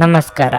ನಮಸ್ಕಾರ.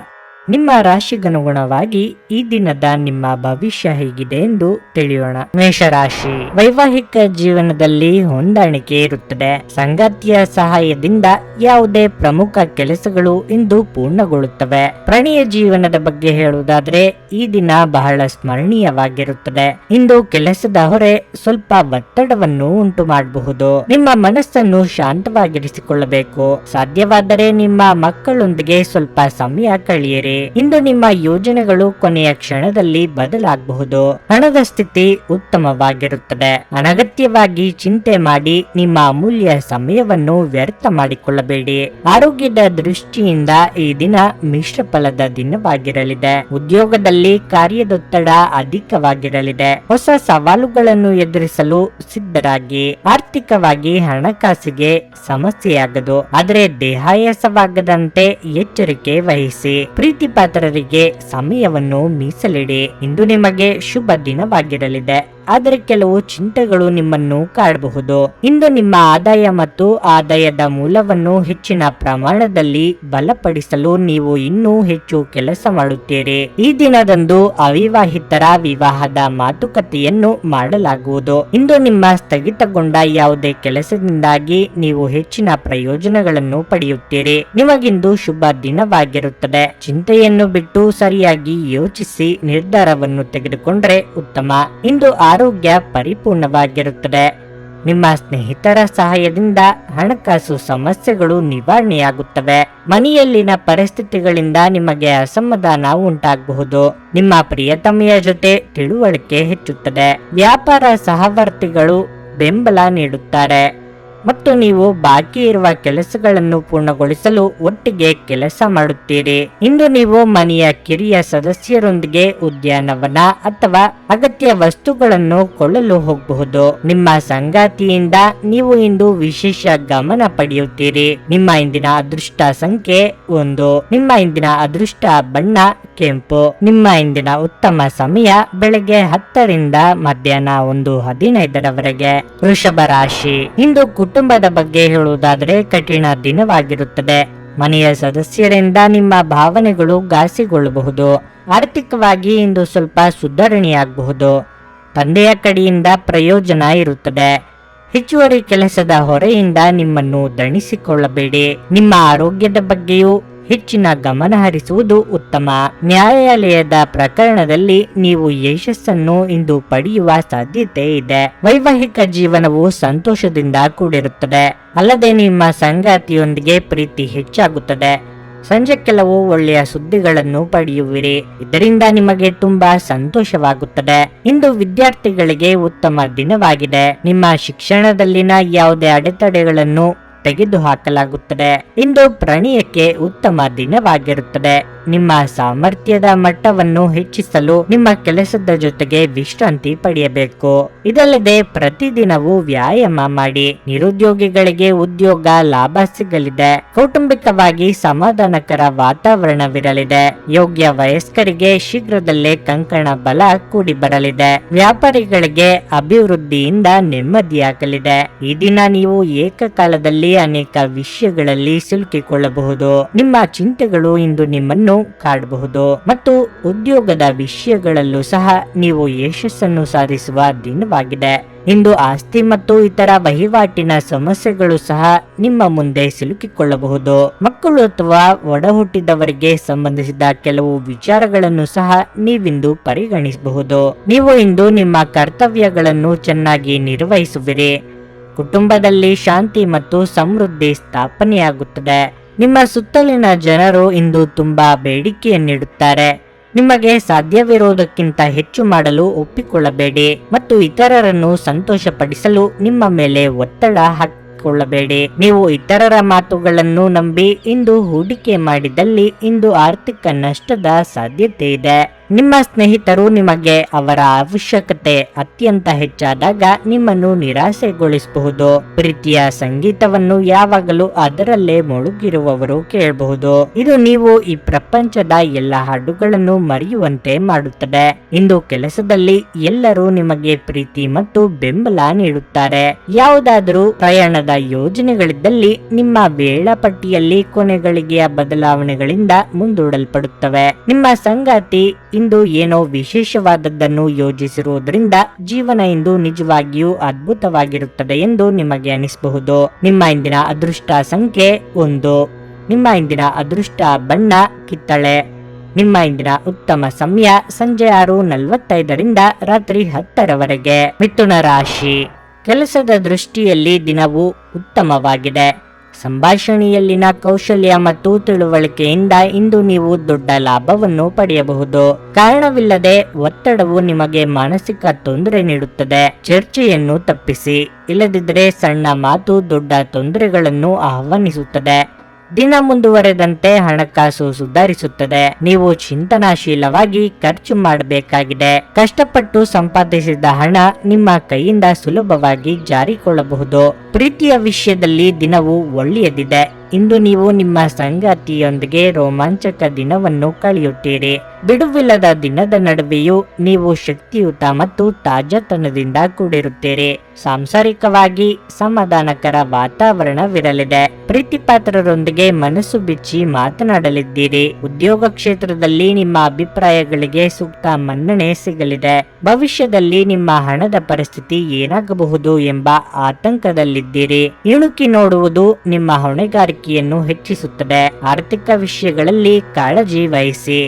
ನಿಮ್ಮ ರಾಶಿಗನುಗುಣವಾಗಿ ಈ ದಿನದ ನಿಮ್ಮ ಭವಿಷ್ಯ ಹೇಗಿದೆ ಎಂದು ತಿಳಿಯೋಣ. ಮೇಷರಾಶಿ, ವೈವಾಹಿಕ ಜೀವನದಲ್ಲಿ ಹೊಂದಾಣಿಕೆ ಇರುತ್ತದೆ. ಸಂಗಾತಿಯ ಸಹಾಯದಿಂದ ಯಾವುದೇ ಪ್ರಮುಖ ಕೆಲಸಗಳು ಇಂದು ಪೂರ್ಣಗೊಳ್ಳುತ್ತವೆ. ಪ್ರಣಯ ಜೀವನದ ಬಗ್ಗೆ ಹೇಳುವುದಾದ್ರೆ ಈ ದಿನ ಬಹಳ ಸ್ಮರಣೀಯವಾಗಿರುತ್ತದೆ. ಇಂದು ಕೆಲಸದ ಹೊರೆ ಸ್ವಲ್ಪ ಒತ್ತಡವನ್ನು ಉಂಟು ಮಾಡಬಹುದು. ನಿಮ್ಮ ಮನಸ್ಸನ್ನು ಶಾಂತವಾಗಿರಿಸಿಕೊಳ್ಳಬೇಕು. ಸಾಧ್ಯವಾದರೆ ನಿಮ್ಮ ಮಕ್ಕಳೊಂದಿಗೆ ಸ್ವಲ್ಪ ಸಮಯ ಕಳೆಯಿರಿ. ಇಂದು ನಿಮ್ಮ ಯೋಜನೆಗಳು ಕೊನೆಯ ಕ್ಷಣದಲ್ಲಿ ಬದಲಾಗಬಹುದು. ಹಣದ ಸ್ಥಿತಿ ಉತ್ತಮವಾಗಿರುತ್ತದೆ. ಅನಗತ್ಯವಾಗಿ ಚಿಂತೆ ಮಾಡಿ ನಿಮ್ಮ ಅಮೂಲ್ಯ ಸಮಯವನ್ನು ವ್ಯರ್ಥ ಮಾಡಿಕೊಳ್ಳಬೇಡಿ. ಆರೋಗ್ಯದ ದೃಷ್ಟಿಯಿಂದ ಈ ದಿನ ಮಿಶ್ರ ಫಲದ ದಿನವಾಗಿರಲಿದೆ. ಉದ್ಯೋಗದಲ್ಲಿ ಕಾರ್ಯದೊತ್ತಡ ಅಧಿಕವಾಗಿರಲಿದೆ. ಹೊಸ ಸವಾಲುಗಳನ್ನು ಎದುರಿಸಲು ಸಿದ್ಧರಾಗಿ. ಆರ್ಥಿಕವಾಗಿ ಹಣಕಾಸಿಗೆ ಸಮಸ್ಯೆಯಾಗದು, ಆದರೆ ದೇಹಾಯಾಸವಾಗದಂತೆ ಎಚ್ಚರಿಕೆ ವಹಿಸಿ. ಪ್ರೀತಿಪಾತ್ರರಿಗೆ ಸಮಯವನ್ನು ಮೀಸಲಿಡಿ. ಇಂದು ನಿಮಗೆ ಶುಭ ದಿನವಾಗಿರಲಿದೆ, ಆದರೆ ಕೆಲವು ಚಿಂತೆಗಳು ನಿಮ್ಮನ್ನು ಕಾಡಬಹುದು. ಇಂದು ನಿಮ್ಮ ಆದಾಯ ಮತ್ತು ಆದಾಯದ ಮೂಲವನ್ನು ಹೆಚ್ಚಿನ ಪ್ರಮಾಣದಲ್ಲಿ ಬಲಪಡಿಸಲು ನೀವು ಇನ್ನೂ ಹೆಚ್ಚು ಕೆಲಸ ಮಾಡುತ್ತೀರಿ. ಈ ದಿನದಂದು ಅವಿವಾಹಿತರ ವಿವಾಹದ ಮಾತುಕತೆಯನ್ನು ಮಾಡಲಾಗುವುದು. ಇಂದು ನಿಮ್ಮ ಸ್ಥಗಿತಗೊಂಡ ಯಾವುದೇ ಕೆಲಸದಿಂದಾಗಿ ನೀವು ಹೆಚ್ಚಿನ ಪ್ರಯೋಜನಗಳನ್ನು ಪಡೆಯುತ್ತೀರಿ. ನಿಮಗಿಂದು ಶುಭ ದಿನವಾಗಿರುತ್ತದೆ. ಚಿಂತೆಯನ್ನು ಬಿಟ್ಟು ಸರಿಯಾಗಿ ಯೋಚಿಸಿ ನಿರ್ಧಾರವನ್ನು ತೆಗೆದುಕೊಂಡ್ರೆ ಉತ್ತಮ. ಇಂದು ಆರೋಗ್ಯ ಪರಿಪೂರ್ಣವಾಗಿರುತ್ತದೆ. ನಿಮ್ಮ ಸ್ನೇಹಿತರ ಸಹಾಯದಿಂದ ಹಣಕಾಸು ಸಮಸ್ಯೆಗಳು ನಿವಾರಣೆಯಾಗುತ್ತವೆ. ಮನೆಯಲ್ಲಿನ ಪರಿಸ್ಥಿತಿಗಳಿಂದ ನಿಮಗೆ ಅಸಮಾಧಾನ ಉಂಟಾಗಬಹುದು. ನಿಮ್ಮ ಪ್ರಿಯತಮೆಯ ಜೊತೆ ತಿಳುವಳಿಕೆ ಹೆಚ್ಚುತ್ತದೆ. ವ್ಯಾಪಾರ ಸಹವರ್ತಿಗಳು ಬೆಂಬಲ ನೀಡುತ್ತಾರೆ ಮತ್ತು ನೀವು ಬಾಕಿ ಇರುವ ಕೆಲಸಗಳನ್ನು ಪೂರ್ಣಗೊಳಿಸಲು ಒಟ್ಟಿಗೆ ಕೆಲಸ ಮಾಡುತ್ತೀರಿ. ಇಂದು ನೀವು ಮನೆಯ ಕಿರಿಯ ಸದಸ್ಯರೊಂದಿಗೆ ಉದ್ಯಾನವನ ಅಥವಾ ಅಗತ್ಯ ವಸ್ತುಗಳನ್ನು ಕೊಳ್ಳಲು ಹೋಗಬಹುದು. ನಿಮ್ಮ ಸಂಗಾತಿಯಿಂದ ನೀವು ಇಂದು ವಿಶೇಷ ಗಮನ ಪಡೆಯುತ್ತೀರಿ. ನಿಮ್ಮ ಇಂದಿನ ಅದೃಷ್ಟ ಸಂಖ್ಯೆ 1. ನಿಮ್ಮ ಇಂದಿನ ಅದೃಷ್ಟ ಬಣ್ಣ ಕೆಂಪು. ನಿಮ್ಮ ಇಂದಿನ ಉತ್ತಮ ಸಮಯ ಬೆಳಗ್ಗೆ 10 ರಿಂದ ಮಧ್ಯಾಹ್ನ 1:15 ವೃಷಭ ರಾಶಿ, ಇಂದು ಕುಟುಂಬದ ಬಗ್ಗೆ ಹೇಳುವುದಾದರೆ ಕಠಿಣ ದಿನವಾಗಿರುತ್ತದೆ. ಮನೆಯ ಸದಸ್ಯರಿಂದ ನಿಮ್ಮ ಭಾವನೆಗಳು ಘಾಸಿಗೊಳ್ಳಬಹುದು. ಆರ್ಥಿಕವಾಗಿ ಇಂದು ಸ್ವಲ್ಪ ಸುಧಾರಣೆಯಾಗಬಹುದು. ತಂದೆಯ ಕಡೆಯಿಂದ ಪ್ರಯೋಜನ ಇರುತ್ತದೆ. ಹೆಚ್ಚುವರಿ ಕೆಲಸದ ಹೊರೆಯಿಂದ ನಿಮ್ಮನ್ನು ದಣಿಸಿಕೊಳ್ಳಬೇಡಿ. ನಿಮ್ಮ ಆರೋಗ್ಯದ ಬಗ್ಗೆಯೂ ಹೆಚ್ಚಿನ ಗಮನ ಹರಿಸುವುದು ಉತ್ತಮ. ನ್ಯಾಯಾಲಯದ ಪ್ರಕರಣದಲ್ಲಿ ನೀವು ಯಶಸ್ಸನ್ನು ಇಂದು ಪಡೆಯುವ ಸಾಧ್ಯತೆ ಇದೆ. ವೈವಾಹಿಕ ಜೀವನವು ಸಂತೋಷದಿಂದ ಕೂಡಿರುತ್ತದೆ. ಅಲ್ಲದೆ ನಿಮ್ಮ ಸಂಗಾತಿಯೊಂದಿಗೆ ಪ್ರೀತಿ ಹೆಚ್ಚಾಗುತ್ತದೆ. ಸಂಜೆ ಕೆಲವು ಒಳ್ಳೆಯ ಸುದ್ದಿಗಳನ್ನು ಪಡೆಯುವಿರಿ. ಇದರಿಂದ ನಿಮಗೆ ತುಂಬಾ ಸಂತೋಷವಾಗುತ್ತದೆ. ಇಂದು ವಿದ್ಯಾರ್ಥಿಗಳಿಗೆ ಉತ್ತಮ ದಿನವಾಗಿದೆ. ನಿಮ್ಮ ಶಿಕ್ಷಣದಲ್ಲಿನ ಯಾವುದೇ ಅಡೆತಡೆಗಳನ್ನು ತೆಗೆದುಹಾಕಲಾಗುತ್ತದೆ. ಇಂದು ಪ್ರಣಯಕ್ಕೆ ಉತ್ತಮ ದಿನವಾಗಿರುತ್ತದೆ. ನಿಮ್ಮ ಸಾಮರ್ಥ್ಯದ ಮಟ್ಟವನ್ನು ಹೆಚ್ಚಿಸಲು ನಿಮ್ಮ ಕೆಲಸದ ಜೊತೆಗೆ ವಿಶ್ರಾಂತಿ ಪಡೆಯಬೇಕು. ಇದಲ್ಲದೆ ಪ್ರತಿದಿನವೂ ವ್ಯಾಯಾಮ ಮಾಡಿ. ನಿರುದ್ಯೋಗಿಗಳಿಗೆ ಉದ್ಯೋಗ ಲಾಭ ಸಿಗಲಿದೆ. ಕೌಟುಂಬಿಕವಾಗಿ ಸಮಾಧಾನಕರ ವಾತಾವರಣವಿರಲಿದೆ. ಯೋಗ್ಯ ವಯಸ್ಕರಿಗೆ ಶೀಘ್ರದಲ್ಲೇ ಕಂಕಣ ಬಲ ಕೂಡಿ ಬರಲಿದೆ. ವ್ಯಾಪಾರಿಗಳಿಗೆ ಅಭಿವೃದ್ಧಿಯಿಂದ ನೆಮ್ಮದಿಯಾಗಲಿದೆ. ಈ ದಿನ ನೀವು ಏಕಕಾಲದಲ್ಲಿ ಅನೇಕ ವಿಷಯಗಳಲ್ಲಿ ಸಿಲುಕಿಕೊಳ್ಳಬಹುದು. ನಿಮ್ಮ ಚಿಂತೆಗಳು ಇಂದು ನಿಮ್ಮನ್ನು ಕಾಡಬಹುದು ಮತ್ತು ಉದ್ಯೋಗದ ವಿಷಯಗಳಲ್ಲೂ ಸಹ ನೀವು ಯಶಸ್ಸನ್ನು ಸಾಧಿಸುವ ದಿನವಾಗಿದೆ. ಇಂದು ಆಸ್ತಿ ಮತ್ತು ಇತರ ವಹಿವಾಟಿನ ಸಮಸ್ಯೆಗಳು ಸಹ ನಿಮ್ಮ ಮುಂದೆ ಸಿಲುಕಿಕೊಳ್ಳಬಹುದು. ಮಕ್ಕಳು ಅಥವಾ ಒಡಹುಟ್ಟಿದವರಿಗೆ ಸಂಬಂಧಿಸಿದ ಕೆಲವು ವಿಚಾರಗಳನ್ನು ಸಹ ನೀವಿಂದು ಪರಿಗಣಿಸಬಹುದು. ನೀವು ಇಂದು ನಿಮ್ಮ ಕರ್ತವ್ಯಗಳನ್ನು ಚೆನ್ನಾಗಿ ನಿರ್ವಹಿಸುವಿರಿ. ಕುಟುಂಬದಲ್ಲಿ ಶಾಂತಿ ಮತ್ತು ಸಮೃದ್ಧಿ ಸ್ಥಾಪನೆಯಾಗುತ್ತದೆ. ನಿಮ್ಮ ಸುತ್ತಲಿನ ಜನರು ಇಂದು ತುಂಬಾ ಬೇಡಿಕೆಯನ್ನಿಡುತ್ತಾರೆ. ನಿಮಗೆ ಸಾಧ್ಯವಿರುವುದಕ್ಕಿಂತ ಹೆಚ್ಚು ಮಾಡಲು ಒಪ್ಪಿಕೊಳ್ಳಬೇಡಿ ಮತ್ತು ಇತರರನ್ನು ಸಂತೋಷಪಡಿಸಲು ನಿಮ್ಮ ಮೇಲೆ ಒತ್ತಡ ಹಾಕಿಕೊಳ್ಳಬೇಡಿ. ನೀವು ಇತರರ ಮಾತುಗಳನ್ನು ನಂಬಿ ಇಂದು ಹೂಡಿಕೆ ಮಾಡಿದಲ್ಲಿ ಇಂದು ಆರ್ಥಿಕ ನಷ್ಟದ ಸಾಧ್ಯತೆ ಇದೆ. ನಿಮ್ಮ ಸ್ನೇಹಿತರು ನಿಮಗೆ ಅವರ ಅವಶ್ಯಕತೆ ಅತ್ಯಂತ ಹೆಚ್ಚಾದಾಗ ನಿಮ್ಮನ್ನು ನಿರಾಸೆಗೊಳಿಸಬಹುದು. ಪ್ರೀತಿಯ ಸಂಗೀತವನ್ನು ಯಾವಾಗಲೂ ಅದರಲ್ಲೇ ಮುಳುಗಿರುವವರು ಕೇಳಬಹುದು. ಇದು ನೀವು ಈ ಪ್ರಪಂಚದ ಎಲ್ಲ ಹಾಡುಗಳನ್ನು ಮರೆಯುವಂತೆ ಮಾಡುತ್ತದೆ. ಇಂದು ಕೆಲಸದಲ್ಲಿ ಎಲ್ಲರೂ ನಿಮಗೆ ಪ್ರೀತಿ ಮತ್ತು ಬೆಂಬಲ ನೀಡುತ್ತಾರೆ. ಯಾವುದಾದರೂ ಪ್ರಯಾಣದ ಯೋಜನೆಗಳಿದ್ದಲ್ಲಿ ನಿಮ್ಮ ವೇಳಾಪಟ್ಟಿಯಲ್ಲಿ ಕೊನೆಗಳಿಗೆಯ ಬದಲಾವಣೆಗಳಿಂದ ಮುಂದೂಡಲ್ಪಡುತ್ತವೆ. ನಿಮ್ಮ ಸಂಗಾತಿ ಇಂದು ಏನೋ ವಿಶೇಷವಾದದ್ದನ್ನು ಯೋಜಿಸಿರುವುದರಿಂದ ಜೀವನ ಇಂದು ನಿಜವಾಗಿಯೂ ಅದ್ಭುತವಾಗಿರುತ್ತದೆ ಎಂದು ನಿಮಗೆ ಅನಿಸಬಹುದು. ನಿಮ್ಮ ಇಂದಿನ ಅದೃಷ್ಟ ಸಂಖ್ಯೆ 1. ನಿಮ್ಮ ಇಂದಿನ ಅದೃಷ್ಟ ಬಣ್ಣ ಕಿತ್ತಳೆ. ನಿಮ್ಮ ಇಂದಿನ ಉತ್ತಮ ಸಮಯ ಸಂಜೆ 6:45 ರಾತ್ರಿ 10 ಮಿಥುನ ರಾಶಿ. ಕೆಲಸದ ದೃಷ್ಟಿಯಲ್ಲಿ ದಿನವು ಉತ್ತಮವಾಗಿದೆ. ಸಂಭಾಷಣೆಯಲ್ಲಿನ ಕೌಶಲ್ಯ ಮತ್ತು ತಿಳುವಳಿಕೆಯಿಂದ ಇಂದು ನೀವು ದೊಡ್ಡ ಲಾಭವನ್ನು ಪಡೆಯಬಹುದು. ಕಾರಣವಿಲ್ಲದೆ ಒತ್ತಡವು ನಿಮಗೆ ಮಾನಸಿಕ ತೊಂದರೆ ನೀಡುತ್ತದೆ. ಚರ್ಚೆಯನ್ನು ತಪ್ಪಿಸಿ, ಇಲ್ಲದಿದ್ದರೆ ಸಣ್ಣ ಮಾತು ದೊಡ್ಡ ತೊಂದರೆಗಳನ್ನು ಆಹ್ವಾನಿಸುತ್ತದೆ. ದಿನ ಮುಂದುವರೆದಂತೆ ಹಣಕಾಸು ಸುಧಾರಿಸುತ್ತದೆ. ನೀವು ಚಿಂತನಾಶೀಲವಾಗಿ ಖರ್ಚು ಮಾಡಬೇಕಾಗಿದೆ. ಕಷ್ಟಪಟ್ಟು ಸಂಪಾದಿಸಿದ ಹಣ ನಿಮ್ಮ ಕೈಯಿಂದ ಸುಲಭವಾಗಿ ಜಾರಿಕೊಳ್ಳಬಹುದು. ಪ್ರೀತಿಯ ವಿಷಯದಲ್ಲಿ ದಿನವು ಒಳ್ಳೆಯದಿದೆ. ಇಂದು ನೀವು ನಿಮ್ಮ ಸಂಗಾತಿಯೊಂದಿಗೆ ರೋಮಾಂಚಕ ದಿನವನ್ನು ಕಳೆಯುತ್ತೀರಿ. ಬಿಡುವಿಲ್ಲದ ದಿನದ ನಡುವೆಯೂ ನೀವು ಶಕ್ತಿಯುತ ಮತ್ತು ತಾಜಾತನದಿಂದ ಕೂಡಿರುತ್ತೀರಿ. ಸಾಂಸಾರಿಕವಾಗಿ ಸಮಾಧಾನಕರ ವಾತಾವರಣವಿರಲಿದೆ. ಪ್ರೀತಿಪಾತ್ರರೊಂದಿಗೆ ಮನಸ್ಸು ಬಿಚ್ಚಿ ಮಾತನಾಡಲಿದ್ದೀರಿ. ಉದ್ಯೋಗ ಕ್ಷೇತ್ರದಲ್ಲಿ ನಿಮ್ಮ ಅಭಿಪ್ರಾಯಗಳಿಗೆ ಸೂಕ್ತ ಮನ್ನಣೆ ಸಿಗಲಿದೆ. ಭವಿಷ್ಯದಲ್ಲಿ ನಿಮ್ಮ ಹಣದ ಪರಿಸ್ಥಿತಿ ಏನಾಗಬಹುದು ಎಂಬ ಆತಂಕದಲ್ಲಿದ್ದೀರಿ. ಇಣುಕಿ ನೋಡುವುದು ನಿಮ್ಮ ಹೊಣೆಗಾರಿಕೆಯನ್ನು ಹೆಚ್ಚಿಸುತ್ತದೆ. ಆರ್ಥಿಕ ವಿಷಯಗಳಲ್ಲಿ ಕಾಳಜಿ ವಹಿಸಿ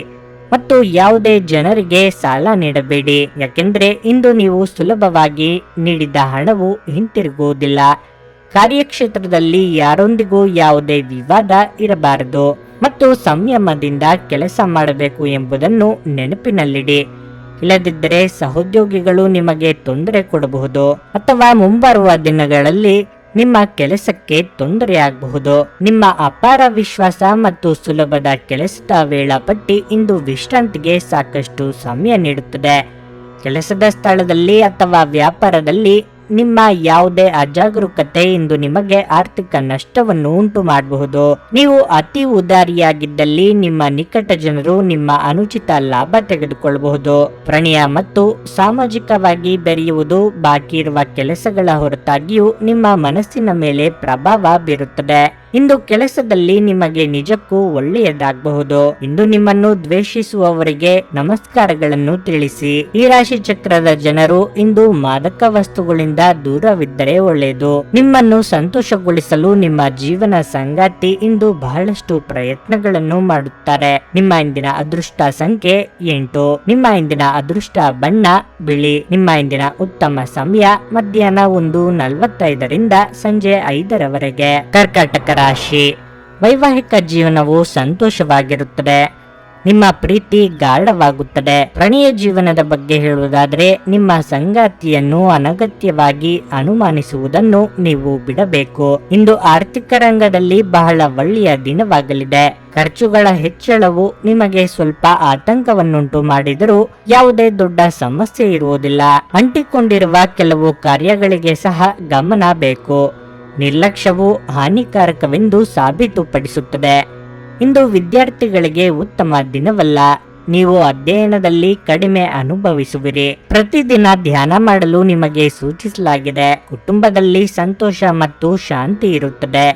ಮತ್ತು ಯಾವುದೇ ಜನರಿಗೆ ಸಾಲ ನೀಡಬೇಡಿ, ಯಾಕೆಂದ್ರೆ ಇಂದು ನೀವು ಸುಲಭವಾಗಿ ನೀಡಿದ ಹಣವು ಹಿಂತಿರುಗುವುದಿಲ್ಲ. ಕಾರ್ಯಕ್ಷೇತ್ರದಲ್ಲಿ ಯಾರೊಂದಿಗೂ ಯಾವುದೇ ವಿವಾದ ಇರಬಾರದು ಮತ್ತು ಸಂಯಮದಿಂದ ಕೆಲಸ ಮಾಡಬೇಕು ಎಂಬುದನ್ನು ನೆನಪಿನಲ್ಲಿಡಿ. ಇಲ್ಲದಿದ್ದರೆ ಸಹೋದ್ಯೋಗಿಗಳು ನಿಮಗೆ ತೊಂದರೆ ಕೊಡಬಹುದು ಅಥವಾ ಮುಂಬರುವ ದಿನಗಳಲ್ಲಿ ನಿಮ್ಮ ಕೆಲಸಕ್ಕೆ ತೊಂದರೆಯಾಗಬಹುದು. ನಿಮ್ಮ ಅಪಾರ ವಿಶ್ವಾಸ ಮತ್ತು ಸುಲಭದ ಕೆಲಸದ ವೇಳಾಪಟ್ಟಿ ಇಂದು ವಿಶ್ರಾಂತಿಗೆ ಸಾಕಷ್ಟು ಸಮಯ ನೀಡುತ್ತದೆ. ಕೆಲಸದ ಸ್ಥಳದಲ್ಲಿ ಅಥವಾ ವ್ಯಾಪಾರದಲ್ಲಿ ನಿಮ್ಮ ಯಾವುದೇ ಅಜಾಗರೂಕತೆ ಇಂದು ನಿಮಗೆ ಆರ್ಥಿಕ ನಷ್ಟವನ್ನು ಉಂಟು ಮಾಡಬಹುದು. ನೀವು ಅತಿ ಉದಾರಿಯಾಗಿದ್ದಲ್ಲಿ ನಿಮ್ಮ ನಿಕಟ ಜನರು ನಿಮ್ಮ ಅನುಚಿತ ಲಾಭ ತೆಗೆದುಕೊಳ್ಳಬಹುದು. ಪ್ರಣಯ ಮತ್ತು ಸಾಮಾಜಿಕವಾಗಿ ಬೆರೆಯುವುದು ಬಾಕಿ ಇರುವ ಕೆಲಸಗಳ ಹೊರತಾಗಿಯೂ ನಿಮ್ಮ ಮನಸ್ಸಿನ ಮೇಲೆ ಪ್ರಭಾವ ಬೀರುತ್ತದೆ. ಇಂದು ಕೆಲಸದಲ್ಲಿ ನಿಮಗೆ ನಿಜಕ್ಕೂ ಒಳ್ಳೆಯದಾಗಬಹುದು. ಇಂದು ನಿಮ್ಮನ್ನು ದ್ವೇಷಿಸುವವರಿಗೆ ನಮಸ್ಕಾರಗಳನ್ನು ತಿಳಿಸಿ. ಈ ರಾಶಿ ಚಕ್ರದ ಜನರು ಇಂದು ಮಾದಕ ವಸ್ತುಗಳಿಂದ ದೂರವಿದ್ದರೆ ಒಳ್ಳೆಯದು. ನಿಮ್ಮನ್ನು ಸಂತೋಷಗೊಳಿಸಲು ನಿಮ್ಮ ಜೀವನ ಸಂಗಾತಿ ಇಂದು ಬಹಳಷ್ಟು ಪ್ರಯತ್ನಗಳನ್ನು ಮಾಡುತ್ತಾರೆ. ನಿಮ್ಮ ಇಂದಿನ ಅದೃಷ್ಟ ಸಂಖ್ಯೆ 8. ನಿಮ್ಮ ಇಂದಿನ ಅದೃಷ್ಟ ಬಣ್ಣ ಬಿಳಿ. ನಿಮ್ಮ ಇಂದಿನ ಉತ್ತಮ ಸಮಯ ಮಧ್ಯಾಹ್ನ 1:45 ಸಂಜೆ 5 ಕರ್ಕಾಟಕ ರಾಶಿ. ವೈವಾಹಿಕ ಜೀವನವು ಸಂತೋಷವಾಗಿರುತ್ತದೆ. ನಿಮ್ಮ ಪ್ರೀತಿ ಗಾಢವಾಗುತ್ತದೆ. ಪ್ರಣಯ ಜೀವನದ ಬಗ್ಗೆ ಹೇಳುವುದಾದರೆ ನಿಮ್ಮ ಸಂಗಾತಿಯನ್ನು ಅನಗತ್ಯವಾಗಿ ಅನುಮಾನಿಸುವುದನ್ನು ನೀವು ಬಿಡಬೇಕು. ಇಂದು ಆರ್ಥಿಕ ರಂಗದಲ್ಲಿ ಬಹಳ ಒಳ್ಳೆಯ ದಿನವಾಗಲಿದೆ. ಖರ್ಚುಗಳ ಹೆಚ್ಚಳವು ನಿಮಗೆ ಸ್ವಲ್ಪ ಆತಂಕವನ್ನುಂಟು ಮಾಡಿದರೂ ಯಾವುದೇ ದೊಡ್ಡ ಸಮಸ್ಯೆ ಇರುವುದಿಲ್ಲ. ಅಂಟಿಕೊಂಡಿರುವ ಕೆಲವು ಕಾರ್ಯಗಳಿಗೆ ಸಹ ಗಮನ ಬೇಕು. ನಿರ್ಲಕ್ಷ್ಯವು ಹಾನಿಕಾರಕವೆಂದು ಸಾಬೀತುಪಡಿಸುತ್ತದೆ. ಇಂದು ವಿದ್ಯಾರ್ಥಿಗಳಿಗೆ ಉತ್ತಮ ದಿನವಲ್ಲ. ನೀವು ಅಧ್ಯಯನದಲ್ಲಿ ಕಡಿಮೆ ಅನುಭವಿಸುವಿರಿ. ಪ್ರತಿದಿನ ಧ್ಯಾನ ಮಾಡಲು ನಿಮಗೆ ಸೂಚಿಸಲಾಗಿದೆ. ಕುಟುಂಬದಲ್ಲಿ ಸಂತೋಷ ಮತ್ತು ಶಾಂತಿ ಇರುತ್ತದೆ.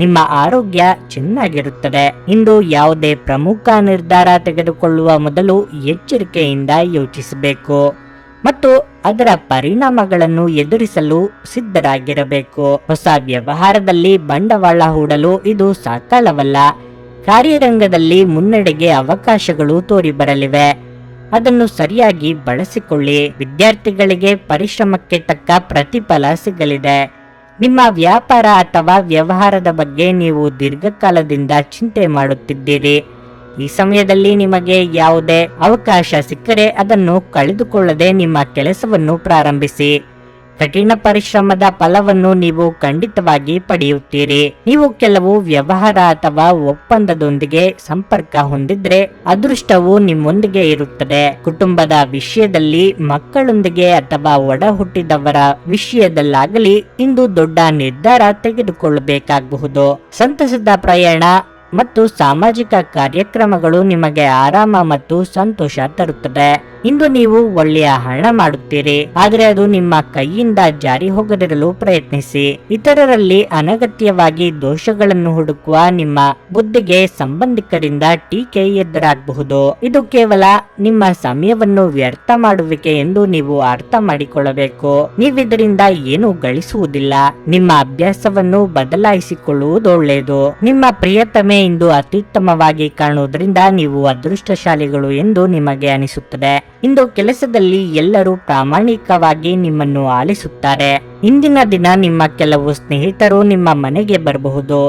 ನಿಮ್ಮ ಆರೋಗ್ಯ ಚೆನ್ನಾಗಿರುತ್ತದೆ. ಇಂದು ಯಾವುದೇ ಪ್ರಮುಖ ನಿರ್ಧಾರ ತೆಗೆದುಕೊಳ್ಳುವ ಮೊದಲು ಎಚ್ಚರಿಕೆಯಿಂದ ಯೋಚಿಸಬೇಕು ಮತ್ತು ಅದರ ಪರಿಣಾಮಗಳನ್ನು ಎದುರಿಸಲು ಸಿದ್ಧರಾಗಿರಬೇಕು. ಹೊಸ ವ್ಯವಹಾರದಲ್ಲಿ ಬಂಡವಾಳ ಹೂಡಲು ಇದು ಸಕಾಲವಲ್ಲ. ಕಾರ್ಯರಂಗದಲ್ಲಿ ಮುನ್ನಡೆಗೆ ಅವಕಾಶಗಳು ತೋರಿಬರಲಿವೆ. ಅದನ್ನು ಸರಿಯಾಗಿ ಬಳಸಿಕೊಳ್ಳಿ. ವಿದ್ಯಾರ್ಥಿಗಳಿಗೆ ಪರಿಶ್ರಮಕ್ಕೆ ತಕ್ಕ ಪ್ರತಿಫಲ ಸಿಗಲಿದೆ. ನಿಮ್ಮ ವ್ಯಾಪಾರ ಅಥವಾ ವ್ಯವಹಾರದ ಬಗ್ಗೆ ನೀವು ದೀರ್ಘಕಾಲದಿಂದ ಚಿಂತೆ ಮಾಡುತ್ತಿದ್ದೀರಿ. ಈ ಸಮಯದಲ್ಲಿ ನಿಮಗೆ ಯಾವುದೇ ಅವಕಾಶ ಸಿಕ್ಕರೆ ಅದನ್ನು ಕಳೆದುಕೊಳ್ಳದೆ ನಿಮ್ಮ ಕೆಲಸವನ್ನು ಪ್ರಾರಂಭಿಸಿ. ಕಠಿಣ ಪರಿಶ್ರಮದ ಫಲವನ್ನು ನೀವು ಖಂಡಿತವಾಗಿ ಪಡೆಯುತ್ತೀರಿ. ನೀವು ಕೆಲವು ವ್ಯವಹಾರ ಅಥವಾ ಒಪ್ಪಂದದೊಂದಿಗೆ ಸಂಪರ್ಕ ಹೊಂದಿದ್ರೆ ಅದೃಷ್ಟವು ನಿಮ್ಮೊಂದಿಗೆ ಇರುತ್ತದೆ. ಕುಟುಂಬದ ವಿಷಯದಲ್ಲಿ, ಮಕ್ಕಳೊಂದಿಗೆ ಅಥವಾ ಒಡ ಹುಟ್ಟಿದವರ ವಿಷಯದಲ್ಲಾಗಲಿ ಇಂದು ದೊಡ್ಡ ನಿರ್ಧಾರ ತೆಗೆದುಕೊಳ್ಳಬೇಕಾಗಬಹುದು. ಸಂತಸದ ಪ್ರಯಾಣ ಮತ್ತು ಸಾಮಾಜಿಕ ಕಾರ್ಯಕ್ರಮಗಳು ನಿಮಗೆ ಆರಾಮ ಮತ್ತು ಸಂತೋಷ ತರುತ್ತದೆ. ಇಂದು ನೀವು ಒಳ್ಳೆಯ ಹಣ ಮಾಡುತ್ತೀರಿ, ಆದರೆ ಅದು ನಿಮ್ಮ ಕೈಯಿಂದ ಜಾರಿ ಹೋಗದಿರಲು ಪ್ರಯತ್ನಿಸಿ. ಇತರರಲ್ಲಿ ಅನಗತ್ಯವಾಗಿ ದೋಷಗಳನ್ನು ಹುಡುಕುವ ನಿಮ್ಮ ಬುದ್ಧಿಗೆ ಸಂಬಂಧಿಕರಿಂದ ಟೀಕೆ ಎದುರಾಗಬಹುದು. ಇದು ಕೇವಲ ನಿಮ್ಮ ಸಮಯವನ್ನು ವ್ಯರ್ಥ ಮಾಡುವಿಕೆ ಎಂದು ನೀವು ಅರ್ಥ ಮಾಡಿಕೊಳ್ಳಬೇಕು. ನೀವಿದರಿಂದ ಏನು ಗಳಿಸುವುದಿಲ್ಲ. ನಿಮ್ಮ ಅಭ್ಯಾಸವನ್ನು ಬದಲಾಯಿಸಿಕೊಳ್ಳುವುದು ಒಳ್ಳೆಯದು. ನಿಮ್ಮ ಪ್ರಿಯತಮೆ ಇಂದು ಅತ್ಯುತ್ತಮವಾಗಿ ಕಾಣುವುದರಿಂದ ನೀವು ಅದೃಷ್ಟಶಾಲಿಗಳು ಎಂದು ನಿಮಗೆ ಅನಿಸುತ್ತದೆ. ಇಂದು ಕೆಲಸದಲ್ಲಿ ಎಲ್ಲರೂ ಪ್ರಾಮಾಣಿಕವಾಗಿ ನಿಮ್ಮನ್ನು ಆಲಿಸುತ್ತಾರೆ. ಇಂದಿನ ದಿನ ನಿಮ್ಮ ಕೆಲವು ಸ್ನೇಹಿತರು ನಿಮ್ಮ ಮನೆಗೆ ಬರಬಹುದು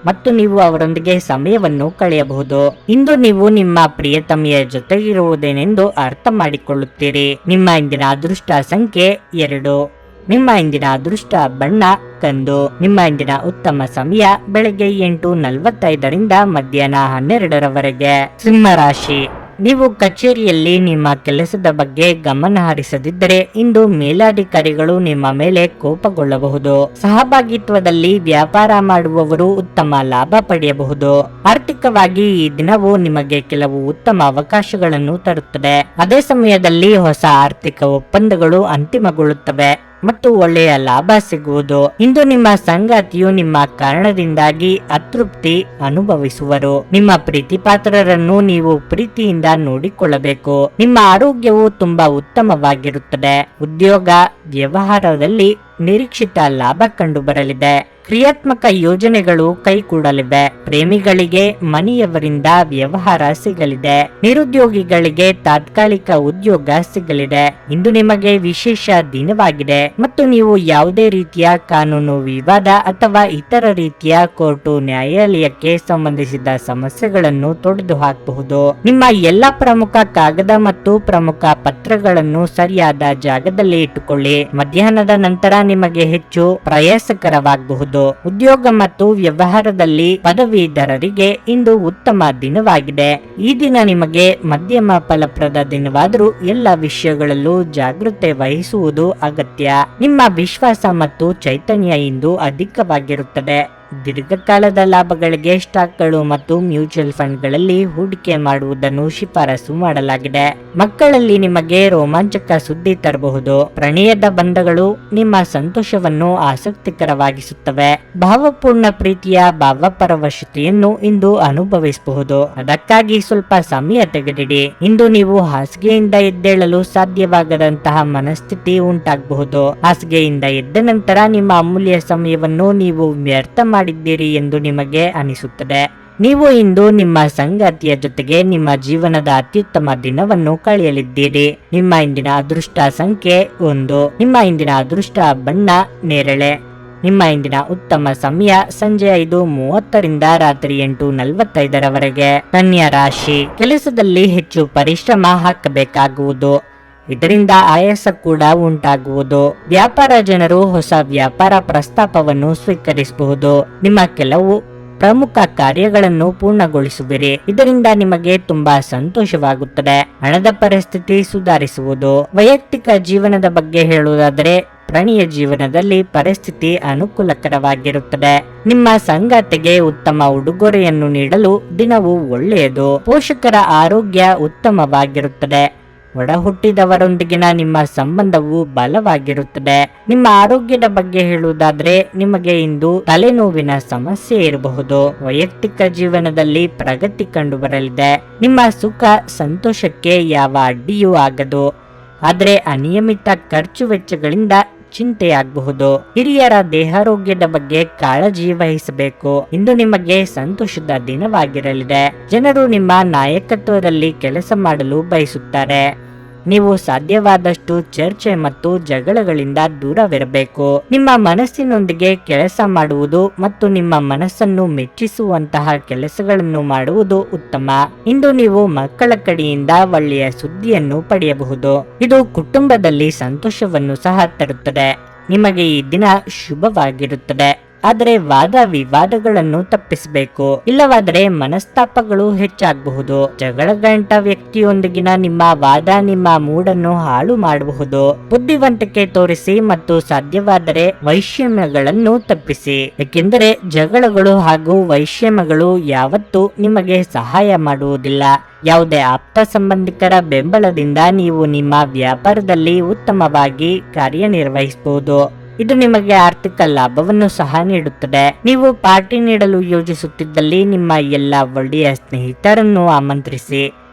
ಮತ್ತು ನೀವು ಅವರೊಂದಿಗೆ ಸಮಯವನ್ನು ಕಳೆಯಬಹುದು. ಇಂದು ನೀವು ನಿಮ್ಮ ಪ್ರಿಯತಮೆಯ ಜೊತೆಗಿರುವುದೇನೆಂದು ಅರ್ಥ ಮಾಡಿಕೊಳ್ಳುತ್ತೀರಿ. ನಿಮ್ಮ ಇಂದಿನ ಅದೃಷ್ಟ ಸಂಖ್ಯೆ 2. ನಿಮ್ಮ ಇಂದಿನ ಅದೃಷ್ಟ ಬಣ್ಣ ಕಂದು. ನಿಮ್ಮ ಇಂದಿನ ಉತ್ತಮ ಸಮಯ ಬೆಳಗ್ಗೆ 8:45ರಿಂದ ಮಧ್ಯಾಹ್ನ 12ರವರೆಗೆ. ಸಿಂಹ ರಾಶಿ. ನೀವು ಕಚೇರಿಯಲ್ಲಿ ನಿಮ್ಮ ಕೆಲಸದ ಬಗ್ಗೆ ಗಮನ ಹರಿಸದಿದ್ದರೆ ಇಂದು ಮೇಲಾಧಿಕಾರಿಗಳು ನಿಮ್ಮ ಮೇಲೆ ಕೋಪಗೊಳ್ಳಬಹುದು. ಸಹಭಾಗಿತ್ವದಲ್ಲಿ ವ್ಯಾಪಾರ ಮಾಡುವವರು ಉತ್ತಮ ಲಾಭ ಪಡೆಯಬಹುದು. ಆರ್ಥಿಕವಾಗಿ ಈ ದಿನವು ನಿಮಗೆ ಕೆಲವು ಉತ್ತಮ ಅವಕಾಶಗಳನ್ನು ತರುತ್ತದೆ. ಅದೇ ಸಮಯದಲ್ಲಿ ಹೊಸ ಆರ್ಥಿಕ ಒಪ್ಪಂದಗಳು ಅಂತಿಮಗೊಳ್ಳುತ್ತವೆ ಮತ್ತು ಒಳ್ಳೆಯ ಲಾಭ ಸಿಗುವುದು. ಇಂದು ನಿಮ್ಮ ಸಂಗಾತಿಯು ನಿಮ್ಮ ಕಾರಣದಿಂದಾಗಿ ಅತೃಪ್ತಿ ಅನುಭವಿಸುವರು. ನಿಮ್ಮ ಪ್ರೀತಿಪಾತ್ರರನ್ನು ನೀವು ಪ್ರೀತಿಯಿಂದ ನೋಡಿಕೊಳ್ಳಬೇಕು. ನಿಮ್ಮ ಆರೋಗ್ಯವು ತುಂಬಾ ಉತ್ತಮವಾಗಿರುತ್ತದೆ. ಉದ್ಯೋಗ ವ್ಯವಹಾರದಲ್ಲಿ ನಿರೀಕ್ಷಿತ ಲಾಭ ಕಂಡು ಬರಲಿದೆ. ಕ್ರಿಯಾತ್ಮಕ ಯೋಜನೆಗಳು ಕೈಗೂಡಲಿವೆ. ಪ್ರೇಮಿಗಳಿಗೆ ಮನೆಯವರಿಂದ ವ್ಯವಹಾರ ಸಿಗಲಿದೆ. ನಿರುದ್ಯೋಗಿಗಳಿಗೆ ತಾತ್ಕಾಲಿಕ ಉದ್ಯೋಗ ಸಿಗಲಿದೆ. ಇಂದು ನಿಮಗೆ ವಿಶೇಷ ದಿನವಾಗಿದೆ ಮತ್ತು ನೀವು ಯಾವುದೇ ರೀತಿಯ ಕಾನೂನು ವಿವಾದ ಅಥವಾ ಇತರ ರೀತಿಯ ಕೋರ್ಟು ನ್ಯಾಯಾಲಯಕ್ಕೆ ಸಂಬಂಧಿಸಿದ ಸಮಸ್ಯೆಗಳನ್ನು ತೊಡೆದು ಹಾಕಬಹುದು. ನಿಮ್ಮ ಎಲ್ಲ ಪ್ರಮುಖ ಕಾಗದ ಮತ್ತು ಪ್ರಮುಖ ಪತ್ರಗಳನ್ನು ಸರಿಯಾದ ಜಾಗದಲ್ಲಿ ಇಟ್ಟುಕೊಳ್ಳಿ. ಮಧ್ಯಾಹ್ನದ ನಂತರ ನಿಮಗೆ ಹೆಚ್ಚು ಪ್ರಯಾಸಕರವಾಗಬಹುದು. ಉದ್ಯೋಗ ಮತ್ತು ವ್ಯವಹಾರದಲ್ಲಿ ಪದವೀಧರರಿಗೆ ಇಂದು ಉತ್ತಮ ದಿನವಾಗಿದೆ. ಈ ದಿನ ನಿಮಗೆ ಮಧ್ಯಮ ಫಲಪ್ರದ ದಿನವಾದರೂ ಎಲ್ಲ ವಿಷಯಗಳಲ್ಲೂ ಜಾಗೃತೆ ವಹಿಸುವುದು ಅಗತ್ಯ. ನಿಮ್ಮ ವಿಶ್ವಾಸ ಮತ್ತು ಚೈತನ್ಯ ಇಂದು ಅಧಿಕವಾಗಿರುತ್ತದೆ. ದೀರ್ಘಕಾಲದ ಲಾಭಗಳಿಗೆ ಸ್ಟಾಕ್ಗಳು ಮತ್ತು ಮ್ಯೂಚುವಲ್ ಫಂಡ್ಗಳಲ್ಲಿ ಹೂಡಿಕೆ ಮಾಡುವುದನ್ನು ಶಿಫಾರಸು ಮಾಡಲಾಗಿದೆ. ಮಕ್ಕಳಲ್ಲಿ ನಿಮಗೆ ರೋಮಾಂಚಕ ಸುದ್ದಿ ತರಬಹುದು. ಪ್ರಣಯದ ಬಂಧಗಳು ನಿಮ್ಮ ಸಂತೋಷವನ್ನು ಆಸಕ್ತಿಕರವಾಗಿಸುತ್ತವೆ. ಭಾವಪೂರ್ಣ ಪ್ರೀತಿಯ ಭಾವಪರವಶತೆಯನ್ನು ಇಂದು ಅನುಭವಿಸಬಹುದು. ಅದಕ್ಕಾಗಿ ಸ್ವಲ್ಪ ಸಮಯ ತೆಗೆದಿಡಿ. ಇಂದು ನೀವು ಹಾಸಿಗೆಯಿಂದ ಎದ್ದೇಳಲು ಸಾಧ್ಯವಾಗದಂತಹ ಮನಸ್ಥಿತಿ ಉಂಟಾಗಬಹುದು. ಹಾಸಿಗೆಯಿಂದ ಎದ್ದ ನಂತರ ನಿಮ್ಮ ಅಮೂಲ್ಯ ಸಮಯವನ್ನು ನೀವು ವ್ಯರ್ಥ ಮಾಡಿದ್ದೀರಿ ಎಂದು ನಿಮಗೆ ಅನಿಸುತ್ತದೆ. ನೀವು ಇಂದು ನಿಮ್ಮ ಸಂಗಾತಿಯ ಜೊತೆಗೆ ನಿಮ್ಮ ಜೀವನದ ಅತ್ಯುತ್ತಮ ದಿನವನ್ನು ಕಳೆಯಲಿದ್ದೀರಿ. ನಿಮ್ಮ ಇಂದಿನ ಅದೃಷ್ಟ ಸಂಖ್ಯೆ 1. ನಿಮ್ಮ ಇಂದಿನ ಅದೃಷ್ಟ ಬಣ್ಣ ನೇರಳೆ. ನಿಮ್ಮ ಇಂದಿನ ಉತ್ತಮ ಸಮಯ ಸಂಜೆ 5:30ರಿಂದ ರಾತ್ರಿ 8:45ರವರೆಗೆ. ಕನ್ಯಾ ರಾಶಿ. ಕೆಲಸದಲ್ಲಿ ಹೆಚ್ಚು ಪರಿಶ್ರಮ ಹಾಕಬೇಕಾಗುವುದು. ಇದರಿಂದ ಆಯಾಸ ಕೂಡ ಉಂಟಾಗುವುದು. ವ್ಯಾಪಾರ ಜನರು ಹೊಸ ವ್ಯಾಪಾರ ಪ್ರಸ್ತಾಪವನ್ನು ಸ್ವೀಕರಿಸಬಹುದು. ನಿಮ್ಮ ಕೆಲವು ಪ್ರಮುಖ ಕಾರ್ಯಗಳನ್ನು ಪೂರ್ಣಗೊಳಿಸುವಿರಿ. ಇದರಿಂದ ನಿಮಗೆ ತುಂಬಾ ಸಂತೋಷವಾಗುತ್ತದೆ. ಹಣದ ಪರಿಸ್ಥಿತಿ ಸುಧಾರಿಸುವುದು. ವೈಯಕ್ತಿಕ ಜೀವನದ ಬಗ್ಗೆ ಹೇಳುವುದಾದರೆ ಪ್ರಣಯ ಜೀವನದಲ್ಲಿ ಪರಿಸ್ಥಿತಿ ಅನುಕೂಲಕರವಾಗಿರುತ್ತದೆ. ನಿಮ್ಮ ಸಂಗಾತಿಗೆ ಉತ್ತಮ ಉಡುಗೊರೆಯನ್ನು ನೀಡಲು ದಿನವು ಒಳ್ಳೆಯದು. ಪೋಷಕರ ಆರೋಗ್ಯ ಉತ್ತಮವಾಗಿರುತ್ತದೆ. ಒಡ ಹುಟ್ಟಿದವರೊಂದಿಗಿನ ನಿಮ್ಮ ಸಂಬಂಧವು ಬಲವಾಗಿರುತ್ತದೆ. ನಿಮ್ಮ ಆರೋಗ್ಯದ ಬಗ್ಗೆ ಹೇಳುವುದಾದ್ರೆ ನಿಮಗೆ ಇಂದು ತಲೆನೋವಿನ ಸಮಸ್ಯೆ ಇರಬಹುದು. ವೈಯಕ್ತಿಕ ಜೀವನದಲ್ಲಿ ಪ್ರಗತಿ ಕಂಡು ಬರಲಿದೆ. ನಿಮ್ಮ ಸುಖ ಸಂತೋಷಕ್ಕೆ ಯಾವ ಅಡ್ಡಿಯೂ ಆಗದು. ಆದರೆ ಅನಿಯಮಿತ ಖರ್ಚು ವೆಚ್ಚಗಳಿಂದ ಚಿಂತೆಯಾಗಬಹುದು. ಹಿರಿಯರ ದೇಹಾರೋಗ್ಯದ ಬಗ್ಗೆ ಕಾಳಜಿ ವಹಿಸಬೇಕು. ಇಂದು ನಿಮಗೆ ಸಂತೋಷದ ದಿನವಾಗಿರಲಿದೆ. ಜನರು ನಿಮ್ಮ ನಾಯಕತ್ವದಲ್ಲಿ ಕೆಲಸ ಮಾಡಲು ಬಯಸುತ್ತಾರೆ. ನೀವು ಸಾಧ್ಯವಾದಷ್ಟು ಚರ್ಚೆ ಮತ್ತು ಜಗಳಗಳಿಂದ ದೂರವಿರಬೇಕು. ನಿಮ್ಮ ಮನಸ್ಸಿನೊಂದಿಗೆ ಕೆಲಸ ಮಾಡುವುದು ಮತ್ತು ನಿಮ್ಮ ಮನಸ್ಸನ್ನು ಮೆಚ್ಚಿಸುವಂತಹ ಕೆಲಸಗಳನ್ನು ಮಾಡುವುದು ಉತ್ತಮ. ಇಂದು ನೀವು ಮಕ್ಕಳ ಕಡೆಯಿಂದ ಒಳ್ಳೆಯ ಸುದ್ದಿಯನ್ನು ಪಡೆಯಬಹುದು. ಇದು ಕುಟುಂಬದಲ್ಲಿ ಸಂತೋಷವನ್ನು ಸಹ ತರುತ್ತದೆ. ನಿಮಗೆ ಈ ದಿನ ಶುಭವಾಗಿರುತ್ತದೆ. ಆದರೆ ವಾದ ವಿವಾದಗಳನ್ನು ತಪ್ಪಿಸಬೇಕು, ಇಲ್ಲವಾದರೆ ಮನಸ್ತಾಪಗಳು ಹೆಚ್ಚಾಗಬಹುದು. ಜಗಳಗಂಟ ವ್ಯಕ್ತಿಯೊಂದಿಗಿನ ನಿಮ್ಮ ವಾದ ನಿಮ್ಮ ಮೂಡನ್ನು ಹಾಳು ಮಾಡಬಹುದು. ಬುದ್ಧಿವಂತಿಕೆ ತೋರಿಸಿ ಮತ್ತು ಸಾಧ್ಯವಾದರೆ ವೈಷಮ್ಯಗಳನ್ನು ತಪ್ಪಿಸಿ, ಏಕೆಂದರೆ ಜಗಳಗಳು ಹಾಗೂ ವೈಷಮ್ಯಗಳು ಯಾವತ್ತೂ ನಿಮಗೆ ಸಹಾಯ ಮಾಡುವುದಿಲ್ಲ. ಯಾವುದೇ ಆಪ್ತ ಸಂಬಂಧಿಕರ ಬೆಂಬಲದಿಂದ ನೀವು ನಿಮ್ಮ ವ್ಯಾಪಾರದಲ್ಲಿ ಉತ್ತಮವಾಗಿ ಕಾರ್ಯನಿರ್ವಹಿಸಬಹುದು. ಇದು ನಿಮಗೆ ಆರ್ಥಿಕ ಲಾಭವನ್ನು ಸಹ ನೀಡುತ್ತದೆ. ನೀವು ಪಾರ್ಟಿ ನೀಡಲು ಯೋಜಿಸುತ್ತಿದ್ದಲ್ಲಿ ನಿಮ್ಮ ಎಲ್ಲ ಒಳ್ಳೆಯ ಸ್ನೇಹಿತರನ್ನು ಆಮಂತ್ರಿಸಿ.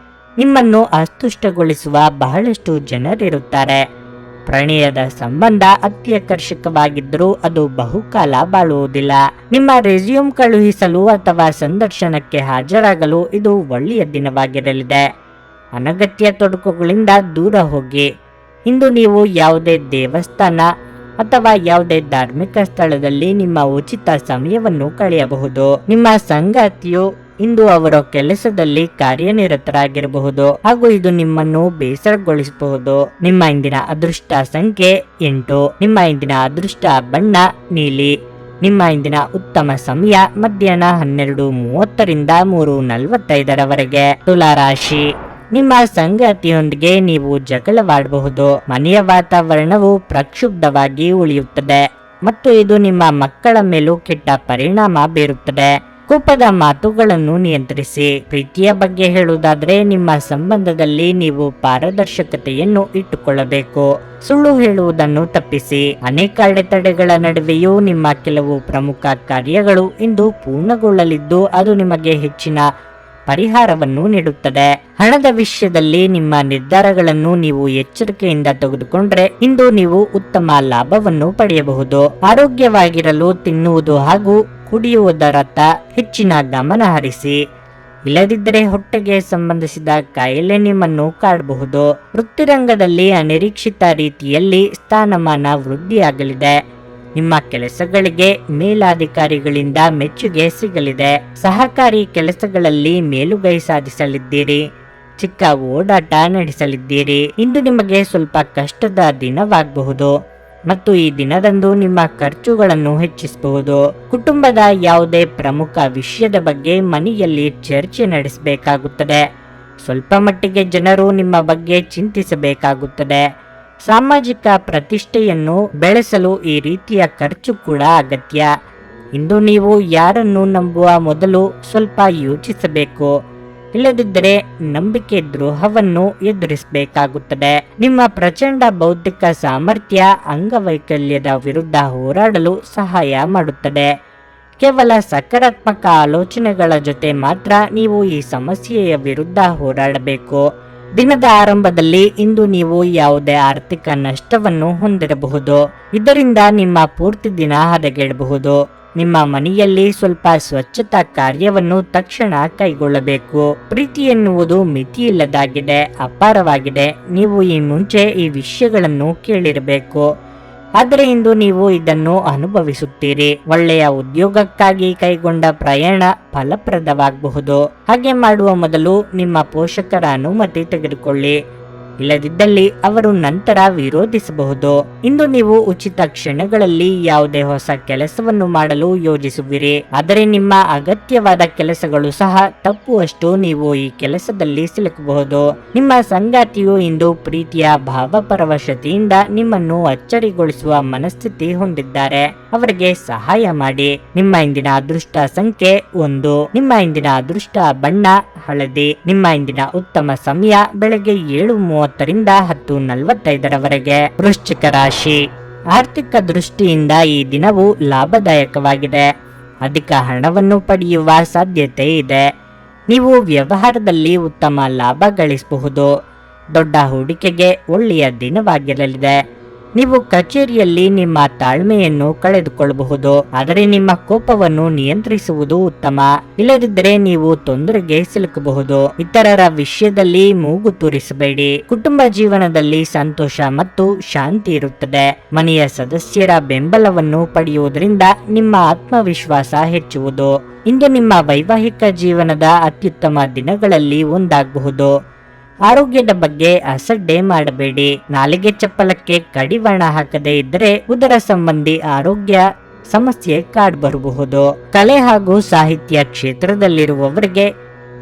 ನಿಮ್ಮನ್ನು ಅಸ್ತುಷ್ಟಗೊಳಿಸುವ ಬಹಳಷ್ಟು ಜನರಿರುತ್ತಾರೆ. ಪ್ರಣಯದ ಸಂಬಂಧ ಅತ್ಯಾಕರ್ಷಕವಾಗಿದ್ದರೂ ಅದು ಬಹುಕಾಲ ಬಾಳುವುದಿಲ್ಲ. ನಿಮ್ಮ ರೆಸ್ಯೂಮ್ ಕಳುಹಿಸಲು ಅಥವಾ ಸಂದರ್ಶನಕ್ಕೆ ಹಾಜರಾಗಲು ಇದು ಒಳ್ಳೆಯ ದಿನವಾಗಿರಲಿದೆ. ಅನಗತ್ಯ ತೊಡಕುಗಳಿಂದ ದೂರ ಹೋಗಿ. ಇಂದು ನೀವು ಯಾವುದೇ ದೇವಸ್ಥಾನ ಅಥವಾ ಯಾವುದೇ ಧಾರ್ಮಿಕ ಸ್ಥಳದಲ್ಲಿ ನಿಮ್ಮ ಉಚಿತ ಸಮಯವನ್ನು ಕಳೆಯಬಹುದು. ನಿಮ್ಮ ಸಂಗಾತಿಯು ಇಂದು ಅವರ ಕೆಲಸದಲ್ಲಿ ಕಾರ್ಯನಿರತರಾಗಿರಬಹುದು ಹಾಗೂ ಇದು ನಿಮ್ಮನ್ನು ಬೇಸರಗೊಳಿಸಬಹುದು. ನಿಮ್ಮ ಇಂದಿನ ಅದೃಷ್ಟ ಸಂಖ್ಯೆ 8. ನಿಮ್ಮ ಇಂದಿನ ಅದೃಷ್ಟ ಬಣ್ಣ ನೀಲಿ. ನಿಮ್ಮ ಇಂದಿನ ಉತ್ತಮ ಸಮಯ ಮಧ್ಯಾಹ್ನ 12:30ರಿಂದ 3:45ರವರೆಗೆ. ತುಲಾ ರಾಶಿ. ನಿಮ್ಮ ಸಂಗಾತಿಯೊಂದಿಗೆ ನೀವು ಜಗಳವಾಡಬಹುದು. ಮನೆಯ ವಾತಾವರಣವು ಪ್ರಕ್ಷುಬ್ಧವಾಗಿ ಉಳಿಯುತ್ತದೆ ಮತ್ತು ಇದು ನಿಮ್ಮ ಮಕ್ಕಳ ಮೇಲೂ ಕೆಟ್ಟ ಪರಿಣಾಮ ಬೀರುತ್ತದೆ. ಕೋಪದ ಮಾತುಗಳನ್ನು ನಿಯಂತ್ರಿಸಿ. ಪ್ರೀತಿಯ ಬಗ್ಗೆ ಹೇಳುವುದಾದರೆ ನಿಮ್ಮ ಸಂಬಂಧದಲ್ಲಿ ನೀವು ಪಾರದರ್ಶಕತೆಯನ್ನು ಇಟ್ಟುಕೊಳ್ಳಬೇಕು. ಸುಳ್ಳು ಹೇಳುವುದನ್ನು ತಪ್ಪಿಸಿ. ಅನೇಕ ಅಡೆತಡೆಗಳ ನಡುವೆಯೂ ನಿಮ್ಮ ಕೆಲವು ಪ್ರಮುಖ ಕಾರ್ಯಗಳು ಇಂದು ಪೂರ್ಣಗೊಳ್ಳಲಿದ್ದು ಅದು ನಿಮಗೆ ಹೆಚ್ಚಿನ ಪರಿಹಾರವನ್ನು ನೀಡುತ್ತದೆ. ಹಣದ ವಿಷಯದಲ್ಲಿ ನಿಮ್ಮ ನಿರ್ಧಾರಗಳನ್ನು ನೀವು ಎಚ್ಚರಿಕೆಯಿಂದ ತೆಗೆದುಕೊಂಡ್ರೆ ಇಂದು ನೀವು ಉತ್ತಮ ಲಾಭವನ್ನು ಪಡೆಯಬಹುದು. ಆರೋಗ್ಯವಾಗಿರಲು ತಿನ್ನುವುದು ಹಾಗೂ ಕುಡಿಯುವುದರತ್ತ ಹೆಚ್ಚಿನ ಗಮನ ಹರಿಸಿ. ಇಲ್ಲದಿದ್ದರೆ ಹೊಟ್ಟೆಗೆ ಸಂಬಂಧಿಸಿದ ಕಾಯಿಲೆ ನಿಮ್ಮನ್ನು ಕಾಡಬಹುದು. ವೃತ್ತಿರಂಗದಲ್ಲಿ ಅನಿರೀಕ್ಷಿತ ರೀತಿಯಲ್ಲಿ ಸ್ಥಾನಮಾನ ವೃದ್ಧಿಯಾಗಲಿದೆ. ನಿಮ್ಮ ಕೆಲಸಗಳಿಗೆ ಮೇಲಾಧಿಕಾರಿಗಳಿಂದ ಮೆಚ್ಚುಗೆ ಸಿಗಲಿದೆ. ಸಹಕಾರಿ ಕೆಲಸಗಳಲ್ಲಿ ಮೇಲುಗೈ ಸಾಧಿಸಲಿದ್ದೀರಿ. ಚಿಕ್ಕ ಓಡಾಟ ನಡೆಸಲಿದ್ದೀರಿ. ಇಂದು ನಿಮಗೆ ಸ್ವಲ್ಪ ಕಷ್ಟದ ದಿನವಾಗಬಹುದು ಮತ್ತು ಈ ದಿನದಂದು ನಿಮ್ಮ ಖರ್ಚುಗಳನ್ನು ಹೆಚ್ಚಿಸಬಹುದು. ಕುಟುಂಬದ ಯಾವುದೇ ಪ್ರಮುಖ ವಿಷಯದ ಬಗ್ಗೆ ಮನೆಯಲ್ಲಿ ಚರ್ಚೆ ನಡೆಸಬೇಕಾಗುತ್ತದೆ. ಸ್ವಲ್ಪ ಮಟ್ಟಿಗೆ ಜನರು ನಿಮ್ಮ ಬಗ್ಗೆ ಚಿಂತಿಸಬೇಕಾಗುತ್ತದೆ. ಸಾಮಾಜಿಕ ಪ್ರತಿಷ್ಠೆಯನ್ನು ಬೆಳೆಸಲು ಈ ರೀತಿಯ ಖರ್ಚು ಕೂಡ ಅಗತ್ಯ. ಇಂದು ನೀವು ಯಾರನ್ನು ನಂಬುವ ಮೊದಲು ಸ್ವಲ್ಪ ಯೋಚಿಸಬೇಕು, ಇಲ್ಲದಿದ್ದರೆ ನಂಬಿಕೆ ದ್ರೋಹವನ್ನು ಎದುರಿಸಬೇಕಾಗುತ್ತದೆ. ನಿಮ್ಮ ಪ್ರಚಂಡ ಬೌದ್ಧಿಕ ಸಾಮರ್ಥ್ಯ ಅಂಗವೈಕಲ್ಯದ ವಿರುದ್ಧ ಹೋರಾಡಲು ಸಹಾಯ ಮಾಡುತ್ತದೆ. ಕೇವಲ ಸಕಾರಾತ್ಮಕ ಆಲೋಚನೆಗಳ ಜೊತೆ ಮಾತ್ರ ನೀವು ಈ ಸಮಸ್ಯೆಯ ವಿರುದ್ಧ ಹೋರಾಡಬೇಕು. ದಿನದ ಆರಂಭದಲ್ಲಿ ಇಂದು ನೀವು ಯಾವುದೇ ಆರ್ಥಿಕ ನಷ್ಟವನ್ನು ಹೊಂದಿರಬಹುದು. ಇದರಿಂದ ನಿಮ್ಮ ಪೂರ್ತಿ ದಿನ ಹದಗೆಡಬಹುದು. ನಿಮ್ಮ ಮನೆಯಲ್ಲಿ ಸ್ವಲ್ಪ ಸ್ವಚ್ಛತಾ ಕಾರ್ಯವನ್ನು ತಕ್ಷಣ ಕೈಗೊಳ್ಳಬೇಕು. ಪ್ರೀತಿ ಎನ್ನುವುದು ಮಿತಿಯಿಲ್ಲದಾಗಿದೆ, ಅಪಾರವಾಗಿದೆ. ನೀವು ಈ ಮುಂಚೆ ಈ ವಿಷಯಗಳನ್ನು ಕೇಳಿರಬೇಕು, ಆದರೆ ಇಂದು ನೀವು ಇದನ್ನು ಅನುಭವಿಸುತ್ತೀರಿ. ಒಳ್ಳೆಯ ಉದ್ಯೋಗಕ್ಕಾಗಿ ಕೈಗೊಂಡ ಪ್ರಯಾಣ ಫಲಪ್ರದವಾಗಬಹುದು. ಹಾಗೆ ಮಾಡುವ ಮೊದಲು ನಿಮ್ಮ ಪೋಷಕರ ಅನುಮತಿ ತೆಗೆದುಕೊಳ್ಳಿ, ಇಲ್ಲದಿದ್ದಲ್ಲಿ ಅವರು ನಂತರ ವಿರೋಧಿಸಬಹುದು. ಇಂದು ನೀವು ಉಚಿತ ಕ್ಷಣಗಳಲ್ಲಿ ಯಾವುದೇ ಹೊಸ ಕೆಲಸವನ್ನು ಮಾಡಲು ಯೋಜಿಸುವಿರಿ, ಆದರೆ ನಿಮ್ಮ ಅಗತ್ಯವಾದ ಕೆಲಸಗಳು ಸಹ ತಪ್ಪುವಷ್ಟು ನೀವು ಈ ಕೆಲಸದಲ್ಲಿ ಸಿಲುಕಬಹುದು. ನಿಮ್ಮ ಸಂಗಾತಿಯು ಇಂದು ಪ್ರೀತಿಯ ಭಾವಪರವಶತೆಯಿಂದ ನಿಮ್ಮನ್ನು ಅಚ್ಚರಿಗೊಳಿಸುವ ಮನಸ್ಥಿತಿ ಹೊಂದಿದ್ದಾರೆ. ಅವರಿಗೆ ಸಹಾಯ ಮಾಡಿ. ನಿಮ್ಮ ಇಂದಿನ ಅದೃಷ್ಟ ಸಂಖ್ಯೆ 1. ನಿಮ್ಮ ಇಂದಿನ ಅದೃಷ್ಟ ಬಣ್ಣ ಹಳದಿ. ನಿಮ್ಮ ಇಂದಿನ ಉತ್ತಮ ಸಮಯ ಬೆಳಗ್ಗೆ 7:30ರಿಂದ 10:45ರವರೆಗೆ. ವೃಶ್ಚಿಕ ರಾಶಿ. ಆರ್ಥಿಕ ದೃಷ್ಟಿಯಿಂದ ಈ ದಿನವು ಲಾಭದಾಯಕವಾಗಿದೆ. ಅಧಿಕ ಹಣವನ್ನು ಪಡೆಯುವ ಸಾಧ್ಯತೆ ಇದೆ. ನೀವು ವ್ಯವಹಾರದಲ್ಲಿ ಉತ್ತಮ ಲಾಭ ಗಳಿಸಬಹುದು. ದೊಡ್ಡ ಹೂಡಿಕೆಗೆ ಒಳ್ಳೆಯ ದಿನವಾಗಿರಲಿದೆ. ನೀವು ಕಚೇರಿಯಲ್ಲಿ ನಿಮ್ಮ ತಾಳ್ಮೆಯನ್ನು ಕಳೆದುಕೊಳ್ಳಬಹುದು, ಆದರೆ ನಿಮ್ಮ ಕೋಪವನ್ನು ನಿಯಂತ್ರಿಸುವುದು ಉತ್ತಮ. ಇಲ್ಲದಿದ್ದರೆ ನೀವು ತೊಂದರೆಗೆ ಸಿಲುಕಬಹುದು. ಇತರರ ವಿಷಯದಲ್ಲಿ ಮೂಗು ತೂರಿಸಬೇಡಿ. ಕುಟುಂಬ ಜೀವನದಲ್ಲಿ ಸಂತೋಷ ಮತ್ತು ಶಾಂತಿ ಇರುತ್ತದೆ. ಮನೆಯ ಸದಸ್ಯರ ಬೆಂಬಲವನ್ನು ಪಡೆಯುವುದರಿಂದ ನಿಮ್ಮ ಆತ್ಮವಿಶ್ವಾಸ ಹೆಚ್ಚುವುದು. ಇಂದು ನಿಮ್ಮ ವೈವಾಹಿಕ ಜೀವನದ ಅತ್ಯುತ್ತಮ ದಿನಗಳಲ್ಲಿ ಒಂದಾಗಬಹುದು. ಆರೋಗ್ಯದ ಬಗ್ಗೆ ಅಸಡ್ಡೆ ಮಾಡಬೇಡಿ. ನಾಲಿಗೆ ಚಪ್ಪಲಕ್ಕೆ ಕಡಿವಾಣ ಹಾಕದೇ ಇದ್ದರೆ ಉದರ ಸಂಬಂಧಿ ಆರೋಗ್ಯ ಸಮಸ್ಯೆ ಕಾಡ್ಬರಬಹುದು. ಕಲೆ ಹಾಗೂ ಸಾಹಿತ್ಯ ಕ್ಷೇತ್ರದಲ್ಲಿರುವವರಿಗೆ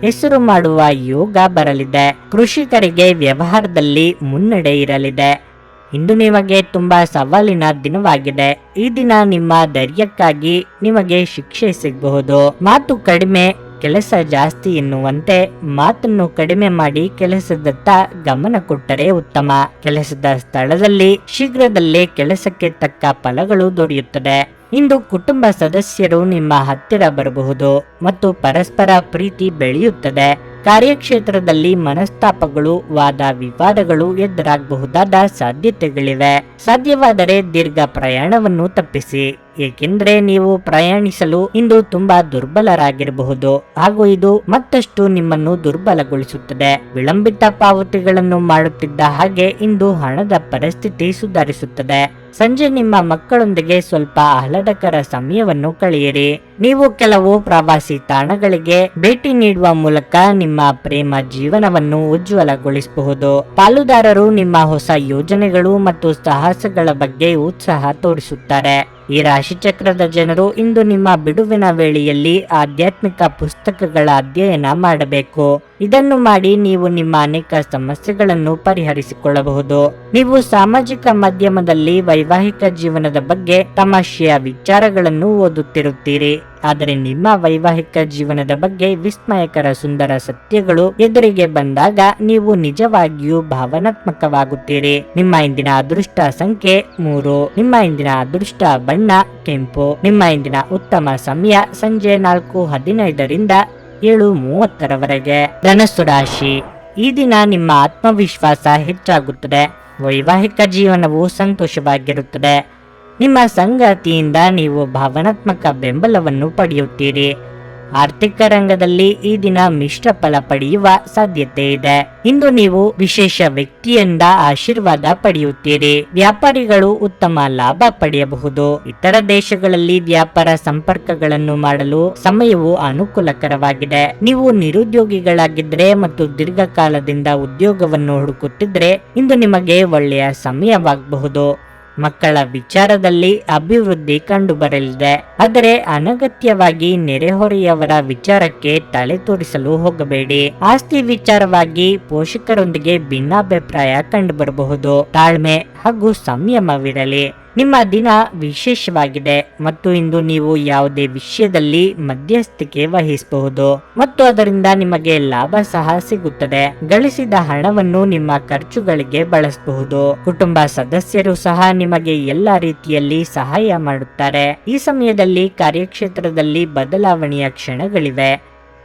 ಹೆಸರು ಮಾಡುವ ಯೋಗ ಬರಲಿದೆ. ಕೃಷಿಕರಿಗೆ ವ್ಯವಹಾರದಲ್ಲಿ ಮುನ್ನಡೆ ಇರಲಿದೆ. ಇಂದು ನಿಮಗೆ ತುಂಬಾ ಸವಾಲಿನ ದಿನವಾಗಿದೆ. ಈ ದಿನ ನಿಮ್ಮ ಧೈರ್ಯಕ್ಕಾಗಿ ನಿಮಗೆ ಶಿಕ್ಷೆ ಸಿಗಬಹುದು. ಮಾತು ಕಡಿಮೆ ಕೆಲಸ ಜಾಸ್ತಿ ಎನ್ನುವಂತೆ ಮಾತನ್ನು ಕಡಿಮೆ ಮಾಡಿ ಕೆಲಸದತ್ತ ಗಮನ ಕೊಟ್ಟರೆ ಉತ್ತಮ. ಕೆಲಸದ ಸ್ಥಳದಲ್ಲಿ ಶೀಘ್ರದಲ್ಲೇ ಕೆಲಸಕ್ಕೆ ತಕ್ಕ ಫಲಗಳು ದೊರೆಯುತ್ತದೆ. ಇಂದು ಕುಟುಂಬ ಸದಸ್ಯರು ನಿಮ್ಮ ಹತ್ತಿರ ಬರಬಹುದು ಮತ್ತು ಪರಸ್ಪರ ಪ್ರೀತಿ ಬೆಳೆಯುತ್ತದೆ. ಕಾರ್ಯಕ್ಷೇತ್ರದಲ್ಲಿ ಮನಸ್ತಾಪಗಳು, ವಾದ ವಿವಾದಗಳು ಎದುರಾಗಬಹುದಾದ ಸಾಧ್ಯತೆಗಳಿವೆ. ಸಾಧ್ಯವಾದರೆ ದೀರ್ಘ ಪ್ರಯಾಣವನ್ನು ತಪ್ಪಿಸಿ, ಏಕೆಂದರೆ ನೀವು ಪ್ರಯಾಣಿಸಲು ಇಂದು ತುಂಬಾ ದುರ್ಬಲರಾಗಿರಬಹುದು ಹಾಗೂ ಇದು ಮತ್ತಷ್ಟು ನಿಮ್ಮನ್ನು ದುರ್ಬಲಗೊಳಿಸುತ್ತದೆ. ವಿಳಂಬಿತ ಪಾವತಿಗಳನ್ನು ಮಾಡುತ್ತಿದ್ದ ಹಾಗೆ ಇಂದು ಹಣದ ಪರಿಸ್ಥಿತಿ ಸುಧಾರಿಸುತ್ತದೆ. ಸಂಜೆ ನಿಮ್ಮ ಮಕ್ಕಳೊಂದಿಗೆ ಸ್ವಲ್ಪ ಆಹ್ಲಾದಕರ ಸಮಯವನ್ನು ಕಳೆಯಿರಿ. ನೀವು ಕೆಲವು ಪ್ರವಾಸಿ ತಾಣಗಳಿಗೆ ಭೇಟಿ ನೀಡುವ ಮೂಲಕ ನಿಮ್ಮ ಪ್ರೇಮ ಜೀವನವನ್ನು ಉಜ್ವಲಗೊಳಿಸಬಹುದು. ಪಾಲುದಾರರು ನಿಮ್ಮ ಹೊಸ ಯೋಜನೆಗಳು ಮತ್ತು ಸಾಹಸಗಳ ಬಗ್ಗೆ ಉತ್ಸಾಹ ತೋರಿಸುತ್ತಾರೆ. ಈ ರಾಶಿಚಕ್ರದ ಜನರು ಇಂದು ನಿಮ್ಮ ಬಿಡುವಿನ ವೇಳೆಯಲ್ಲಿ ಆಧ್ಯಾತ್ಮಿಕ ಪುಸ್ತಕಗಳ ಅಧ್ಯಯನ ಮಾಡಬೇಕು. ಇದನ್ನು ಮಾಡಿ ನೀವು ನಿಮ್ಮ ಅನೇಕ ಸಮಸ್ಯೆಗಳನ್ನು ಪರಿಹರಿಸಿಕೊಳ್ಳಬಹುದು. ನೀವು ಸಾಮಾಜಿಕ ಮಾಧ್ಯಮದಲ್ಲಿ ವೈವಾಹಿಕ ಜೀವನದ ಬಗ್ಗೆ ತಮಾಷೆಯ ವಿಚಾರಗಳನ್ನು ಓದುತ್ತಿರುತ್ತೀರಿ. ಆದರೆ ನಿಮ್ಮ ವೈವಾಹಿಕ ಜೀವನದ ಬಗ್ಗೆ ವಿಸ್ಮಯಕರ ಸುಂದರ ಸತ್ಯಗಳು ಎದುರಿಗೆ ಬಂದಾಗ ನೀವು ನಿಜವಾಗಿಯೂ ಭಾವನಾತ್ಮಕವಾಗುತ್ತೀರಿ. ನಿಮ್ಮ ಇಂದಿನ ಅದೃಷ್ಟ ಸಂಖ್ಯೆ 3. ನಿಮ್ಮ ಇಂದಿನ ಅದೃಷ್ಟ ಬಣ್ಣ ಕೆಂಪು. ನಿಮ್ಮ ಇಂದಿನ ಉತ್ತಮ ಸಮಯ ಸಂಜೆ 4:15 7:30 ಧನಸ್ಸು ರಾಶಿ. ಈ ದಿನ ನಿಮ್ಮ ಆತ್ಮವಿಶ್ವಾಸ ಹೆಚ್ಚಾಗುತ್ತದೆ. ವೈವಾಹಿಕ ಜೀವನವು ಸಂತೋಷವಾಗಿರುತ್ತದೆ. ನಿಮ್ಮ ಸಂಗಾತಿಯಿಂದ ನೀವು ಭಾವನಾತ್ಮಕ ಬೆಂಬಲವನ್ನು ಪಡೆಯುತ್ತೀರಿ. ಆರ್ಥಿಕ ರಂಗದಲ್ಲಿ ಈ ದಿನ ಮಿಶ್ರ ಫಲ ಪಡೆಯುವ ಸಾಧ್ಯತೆ ಇದೆ. ಇಂದು ನೀವು ವಿಶೇಷ ವ್ಯಕ್ತಿಯಿಂದ ಆಶೀರ್ವಾದ ಪಡೆಯುತ್ತೀರಿ. ವ್ಯಾಪಾರಿಗಳು ಉತ್ತಮ ಲಾಭ ಪಡೆಯಬಹುದು. ಇತರ ದೇಶಗಳಲ್ಲಿ ವ್ಯಾಪಾರ ಸಂಪರ್ಕಗಳನ್ನು ಮಾಡಲು ಸಮಯವು ಅನುಕೂಲಕರವಾಗಿದೆ. ನೀವು ನಿರುದ್ಯೋಗಿಗಳಾಗಿದ್ದರೆ ಮತ್ತು ದೀರ್ಘಕಾಲದಿಂದ ಉದ್ಯೋಗವನ್ನು ಹುಡುಕುತ್ತಿದ್ರೆ ಇಂದು ನಿಮಗೆ ಒಳ್ಳೆಯ ಸಮಯವಾಗಬಹುದು. ಮಕ್ಕಳ ವಿಚಾರದಲ್ಲಿ ಅಭಿವೃದ್ಧಿ ಕಂಡುಬರಲಿದೆ. ಆದರೆ ಅನಗತ್ಯವಾಗಿ ನೆರೆಹೊರೆಯವರ ವಿಚಾರಕ್ಕೆ ತಲೆ ತೋರಿಸಲು ಹೋಗಬೇಡಿ. ಆಸ್ತಿ ವಿಚಾರವಾಗಿ ಪೋಷಕರೊಂದಿಗೆ ಭಿನ್ನಾಭಿಪ್ರಾಯ ಕಂಡುಬರಬಹುದು. ತಾಳ್ಮೆ ಹಾಗೂ ಸಂಯಮವಿರಲಿ. ನಿಮ್ಮ ದಿನ ವಿಶೇಷವಾಗಿದೆ ಮತ್ತು ಇಂದು ನೀವು ಯಾವುದೇ ವಿಷಯದಲ್ಲಿ ಮಧ್ಯಸ್ಥಿಕೆ ವಹಿಸಬಹುದು ಮತ್ತು ಅದರಿಂದ ನಿಮಗೆ ಲಾಭ ಸಹ ಸಿಗುತ್ತದೆ. ಗಳಿಸಿದ ಹಣವನ್ನು ನಿಮ್ಮ ಖರ್ಚುಗಳಿಗೆ ಬಳಸಬಹುದು. ಕುಟುಂಬ ಸದಸ್ಯರು ಸಹ ನಿಮಗೆ ಎಲ್ಲ ರೀತಿಯಲ್ಲಿ ಸಹಾಯ ಮಾಡುತ್ತಾರೆ. ಈ ಸಮಯದಲ್ಲಿ ಕಾರ್ಯಕ್ಷೇತ್ರದಲ್ಲಿ ಬದಲಾವಣೆಯ ಕ್ಷಣಗಳಿವೆ.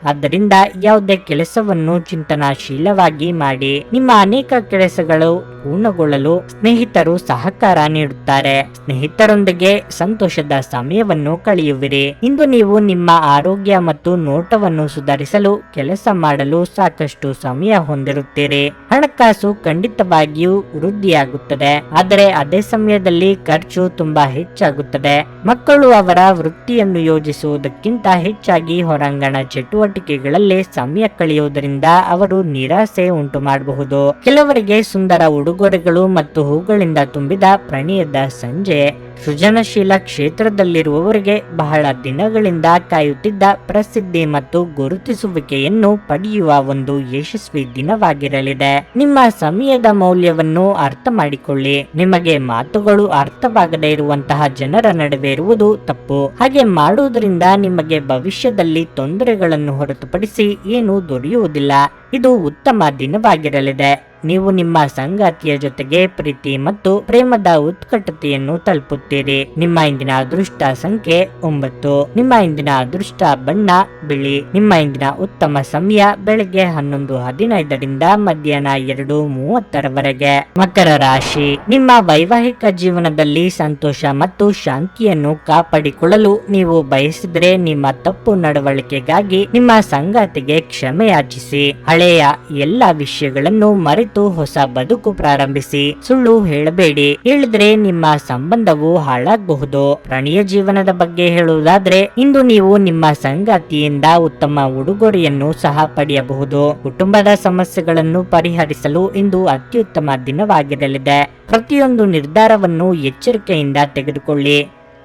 ಆದ್ದರಿಂದ ಯಾವುದೇ ಕೆಲಸವನ್ನು ಚಿಂತನಾಶೀಲವಾಗಿ ಮಾಡಿ. ನಿಮ್ಮ ಅನೇಕ ಕೆಲಸಗಳು ಪೂರ್ಣಗೊಳ್ಳಲು ಸ್ನೇಹಿತರು ಸಹಕಾರ ನೀಡುತ್ತಾರೆ. ಸ್ನೇಹಿತರೊಂದಿಗೆ ಸಂತೋಷದ ಸಮಯವನ್ನು ಕಳೆಯುವಿರಿ. ಇಂದು ನೀವು ನಿಮ್ಮ ಆರೋಗ್ಯ ಮತ್ತು ನೋಟವನ್ನು ಸುಧಾರಿಸಲು ಕೆಲಸ ಮಾಡಲು ಸಾಕಷ್ಟು ಸಮಯ ಹೊಂದಿರುತ್ತೀರಿ. ಹಣಕಾಸು ಖಂಡಿತವಾಗಿಯೂ ವೃದ್ಧಿಯಾಗುತ್ತದೆ, ಆದರೆ ಅದೇ ಸಮಯದಲ್ಲಿ ಖರ್ಚು ತುಂಬಾ ಹೆಚ್ಚಾಗುತ್ತದೆ. ಮಕ್ಕಳು ಅವರ ವೃತ್ತಿಯನ್ನು ಯೋಜಿಸುವುದಕ್ಕಿಂತ ಹೆಚ್ಚಾಗಿ ಹೊರಾಂಗಣ ಚಟುವಟಿಕೆಗಳಲ್ಲಿ ಸಮಯ ಕಳೆಯುವುದರಿಂದ ಅವರು ನಿರಾಸೆ ಉಂಟು ಮಾಡಬಹುದು. ಕೆಲವರಿಗೆ ಸುಂದರ ಉಡುಗೊರೆಗಳು ಮತ್ತು ಹೂಗಳಿಂದ ತುಂಬಿದ ಪ್ರಣಯದ ಸಂಜೆ. ಸೃಜನಶೀಲ ಕ್ಷೇತ್ರದಲ್ಲಿರುವವರಿಗೆ ಬಹಳ ದಿನಗಳಿಂದ ಕಾಯುತ್ತಿದ್ದ ಪ್ರಸಿದ್ಧಿ ಮತ್ತು ಗುರುತಿಸುವಿಕೆಯನ್ನು ಪಡೆಯುವ ಒಂದು ಯಶಸ್ವಿ ದಿನವಾಗಿರಲಿದೆ. ನಿಮ್ಮ ಸಮಯದ ಮೌಲ್ಯವನ್ನು ಅರ್ಥ ಮಾಡಿಕೊಳ್ಳಿ. ನಿಮಗೆ ಮಾತುಗಳು ಅರ್ಥವಾಗದೇ ಇರುವಂತಹ ಜನರ ನಡುವೆ ಇರುವುದು ತಪ್ಪು. ಹಾಗೆ ಮಾಡುವುದರಿಂದ ನಿಮಗೆ ಭವಿಷ್ಯದಲ್ಲಿ ತೊಂದರೆಗಳನ್ನು ಹೊರತುಪಡಿಸಿ ಏನೂ ದೊರೆಯುವುದಿಲ್ಲ. ಇದು ಉತ್ತಮ ದಿನವಾಗಿರಲಿದೆ. ನೀವು ನಿಮ್ಮ ಸಂಗಾತಿಯ ಜೊತೆಗೆ ಪ್ರೀತಿ ಮತ್ತು ಪ್ರೇಮದ ಉತ್ಕಟತೆಯನ್ನು ತಲುಪುತ್ತೀರಿ. ನಿಮ್ಮ ಇಂದಿನ ಅದೃಷ್ಟ ಸಂಖ್ಯೆ 9. ನಿಮ್ಮ ಇಂದಿನ ಅದೃಷ್ಟ ಬಣ್ಣ ಬಿಳಿ. ನಿಮ್ಮ ಇಂದಿನ ಉತ್ತಮ ಸಮಯ ಬೆಳಗ್ಗೆ 11:15 ಮಧ್ಯಾಹ್ನ 2:30 ಮಕರ ರಾಶಿ. ನಿಮ್ಮ ವೈವಾಹಿಕ ಜೀವನದಲ್ಲಿ ಸಂತೋಷ ಮತ್ತು ಶಾಂತಿಯನ್ನು ಕಾಪಾಡಿಕೊಳ್ಳಲು ನೀವು ಬಯಸಿದರೆ ನಿಮ್ಮ ತಪ್ಪು ನಡವಳಿಕೆಗಾಗಿ ನಿಮ್ಮ ಸಂಗಾತಿಗೆ ಕ್ಷಮೆ ಯಾಚಿಸಿ. ಹಳೆಯ ಎಲ್ಲ ವಿಷಯಗಳನ್ನು ಮರೆತು ಕಲಿತು ಹೊಸ ಬದುಕು ಪ್ರಾರಂಭಿಸಿ. ಸುಳ್ಳು ಹೇಳಬೇಡಿ, ಹೇಳಿದ್ರೆ ನಿಮ್ಮ ಸಂಬಂಧವು ಹಾಳಾಗಬಹುದು. ಪ್ರಣಯ ಜೀವನದ ಬಗ್ಗೆ ಹೇಳುವುದಾದ್ರೆ, ಇಂದು ನೀವು ನಿಮ್ಮ ಸಂಗಾತಿಯಿಂದ ಉತ್ತಮ ಉಡುಗೊರೆಯನ್ನು ಸಹ ಪಡೆಯಬಹುದು. ಕುಟುಂಬದ ಸಮಸ್ಯೆಗಳನ್ನು ಪರಿಹರಿಸಲು ಇಂದು ಅತ್ಯುತ್ತಮ ದಿನವಾಗಿರಲಿದೆ. ಪ್ರತಿಯೊಂದು ನಿರ್ಧಾರವನ್ನು ಎಚ್ಚರಿಕೆಯಿಂದ ತೆಗೆದುಕೊಳ್ಳಿ,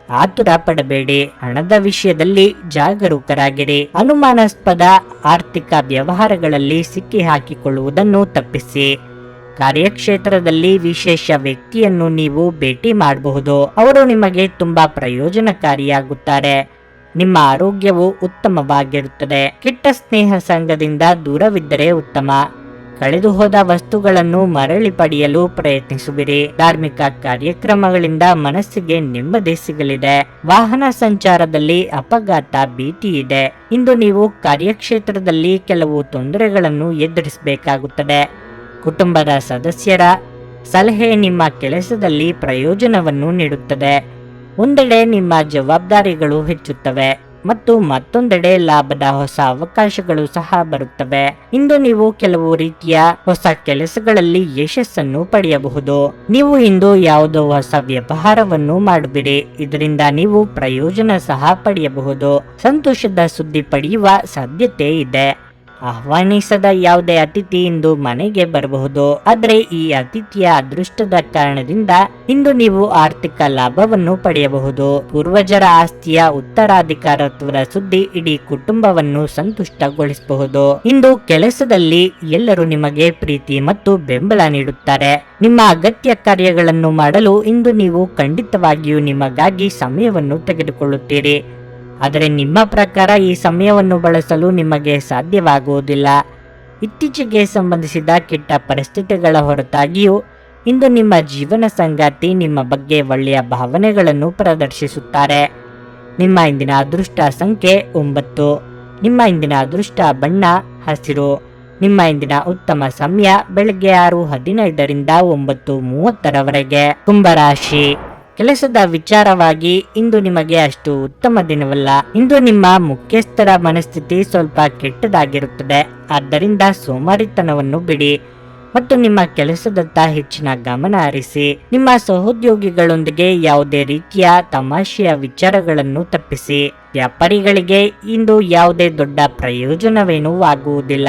ಆತುರ ಪಡಬೇಡಿ. ಹಣದ ವಿಷಯದಲ್ಲಿ ಜಾಗರೂಕರಾಗಿರಿ. ಅನುಮಾನಾಸ್ಪದ ಆರ್ಥಿಕ ವ್ಯವಹಾರಗಳಲ್ಲಿ ಸಿಕ್ಕಿ ಹಾಕಿಕೊಳ್ಳುವುದನ್ನು ತಪ್ಪಿಸಿ. ಕಾರ್ಯಕ್ಷೇತ್ರದಲ್ಲಿ ವಿಶೇಷ ವ್ಯಕ್ತಿಯನ್ನು ನೀವು ಭೇಟಿ ಮಾಡಬಹುದು. ಅವರು ನಿಮಗೆ ತುಂಬಾ ಪ್ರಯೋಜನಕಾರಿಯಾಗುತ್ತಾರೆ. ನಿಮ್ಮ ಆರೋಗ್ಯವು ಉತ್ತಮವಾಗಿರುತ್ತದೆ. ಕೆಟ್ಟ ಸ್ನೇಹ ಸಂಘದಿಂದ ದೂರವಿದ್ದರೆ ಉತ್ತಮ. ಕಳೆದು ಹೋದ ವಸ್ತುಗಳನ್ನು ಮರಳಿ ಪಡೆಯಲು ಪ್ರಯತ್ನಿಸುವಿರಿ. ಧಾರ್ಮಿಕ ಕಾರ್ಯಕ್ರಮಗಳಿಂದ ಮನಸ್ಸಿಗೆ ನೆಮ್ಮದಿ ಸಿಗಲಿದೆ. ವಾಹನ ಸಂಚಾರದಲ್ಲಿ ಅಪಘಾತ ಭೀತಿ ಇದೆ. ಇಂದು ನೀವು ಕಾರ್ಯಕ್ಷೇತ್ರದಲ್ಲಿ ಕೆಲವು ತೊಂದರೆಗಳನ್ನು ಎದುರಿಸಬೇಕಾಗುತ್ತದೆ. ಕುಟುಂಬದ ಸದಸ್ಯರ ಸಲಹೆ ನಿಮ್ಮ ಕೆಲಸದಲ್ಲಿ ಪ್ರಯೋಜನವನ್ನು ನೀಡುತ್ತದೆ. ಒಂದೆಡೆ ನಿಮ್ಮ ಜವಾಬ್ದಾರಿಗಳು ಹೆಚ್ಚುತ್ತವೆ ಮತ್ತು ಮತ್ತೊಂದೆಡೆ ಲಾಭದ ಹೊಸ ಅವಕಾಶಗಳು ಸಹ ಬರುತ್ತವೆ. ಇಂದು ನೀವು ಕೆಲವು ರೀತಿಯ ಹೊಸ ಕೆಲಸಗಳಲ್ಲಿ ಯಶಸ್ಸನ್ನು ಪಡೆಯಬಹುದು. ನೀವು ಇಂದು ಯಾವುದೋ ಹೊಸ ವ್ಯವಹಾರವನ್ನು ಮಾಡುವಿರಿ. ಇದರಿಂದ ನೀವು ಪ್ರಯೋಜನ ಸಹ ಪಡೆಯಬಹುದು. ಸಂತೋಷದ ಸುದ್ದಿ ಪಡೆಯುವ ಸಾಧ್ಯತೆ ಇದೆ. ಆಹ್ವಾನಿಸದ ಯಾವುದೇ ಅತಿಥಿ ಇಂದು ಮನೆಗೆ ಬರಬಹುದು. ಆದರೆ ಈ ಅತಿಥಿಯ ಅದೃಷ್ಟದ ಕಾರಣದಿಂದ ಇಂದು ನೀವು ಆರ್ಥಿಕ ಲಾಭವನ್ನು ಪಡೆಯಬಹುದು. ಪೂರ್ವಜರ ಆಸ್ತಿಯ ಉತ್ತರಾಧಿಕಾರತ್ವದ ಸುದ್ದಿ ಇಡೀ ಕುಟುಂಬವನ್ನು ಸಂತುಷ್ಟಗೊಳಿಸಬಹುದು. ಇಂದು ಕೆಲಸದಲ್ಲಿ ಎಲ್ಲರೂ ನಿಮಗೆ ಪ್ರೀತಿ ಮತ್ತು ಬೆಂಬಲ ನೀಡುತ್ತಾರೆ. ನಿಮ್ಮ ಅಗತ್ಯ ಕಾರ್ಯಗಳನ್ನು ಮಾಡಲು ಇಂದು ನೀವು ಖಂಡಿತವಾಗಿಯೂ ನಿಮಗಾಗಿ ಸಮಯವನ್ನು ತೆಗೆದುಕೊಳ್ಳುತ್ತೀರಿ. ಆದರೆ ನಿಮ್ಮ ಪ್ರಕಾರ ಈ ಸಮಯವನ್ನು ಬಳಸಲು ನಿಮಗೆ ಸಾಧ್ಯವಾಗುವುದಿಲ್ಲ. ಇತ್ತೀಚೆಗೆ ಸಂಬಂಧಿಸಿದ ಕೆಟ್ಟ ಪರಿಸ್ಥಿತಿಗಳ ಹೊರತಾಗಿಯೂ ಇಂದು ನಿಮ್ಮ ಜೀವನ ಸಂಗಾತಿ ನಿಮ್ಮ ಬಗ್ಗೆ ಒಳ್ಳೆಯ ಭಾವನೆಗಳನ್ನು ಪ್ರದರ್ಶಿಸುತ್ತಾರೆ. ನಿಮ್ಮ ಇಂದಿನ ಅದೃಷ್ಟ ಸಂಖ್ಯೆ 9. ನಿಮ್ಮ ಇಂದಿನ ಅದೃಷ್ಟ ಬಣ್ಣ ಹಸಿರು. ನಿಮ್ಮ ಇಂದಿನ ಉತ್ತಮ ಸಮಯ ಬೆಳಗ್ಗೆ 6:15ರಿಂದ 9:30ರವರೆಗೆ. ಕುಂಭರಾಶಿ. ಕೆಲಸದ ವಿಚಾರವಾಗಿ ಇಂದು ನಿಮಗೆ ಅಷ್ಟು ಉತ್ತಮ ದಿನವಲ್ಲ. ಇಂದು ನಿಮ್ಮ ಮುಖ್ಯಸ್ಥರ ಮನಸ್ಥಿತಿ ಸ್ವಲ್ಪ ಕೆಟ್ಟದಾಗಿರುತ್ತದೆ. ಆದ್ದರಿಂದ ಸೋಮಾರಿತನವನ್ನು ಬಿಡಿ ಮತ್ತು ನಿಮ್ಮ ಕೆಲಸದತ್ತ ಹೆಚ್ಚಿನ ಗಮನ ಹರಿಸಿ. ನಿಮ್ಮ ಸಹೋದ್ಯೋಗಿಗಳೊಂದಿಗೆ ಯಾವುದೇ ರೀತಿಯ ತಮಾಷೆಯ ವಿಚಾರಗಳನ್ನು ತಪ್ಪಿಸಿ. ವ್ಯಾಪಾರಿಗಳಿಗೆ ಇಂದು ಯಾವುದೇ ದೊಡ್ಡ ಪ್ರಯೋಜನವೇನೂ ಆಗುವುದಿಲ್ಲ.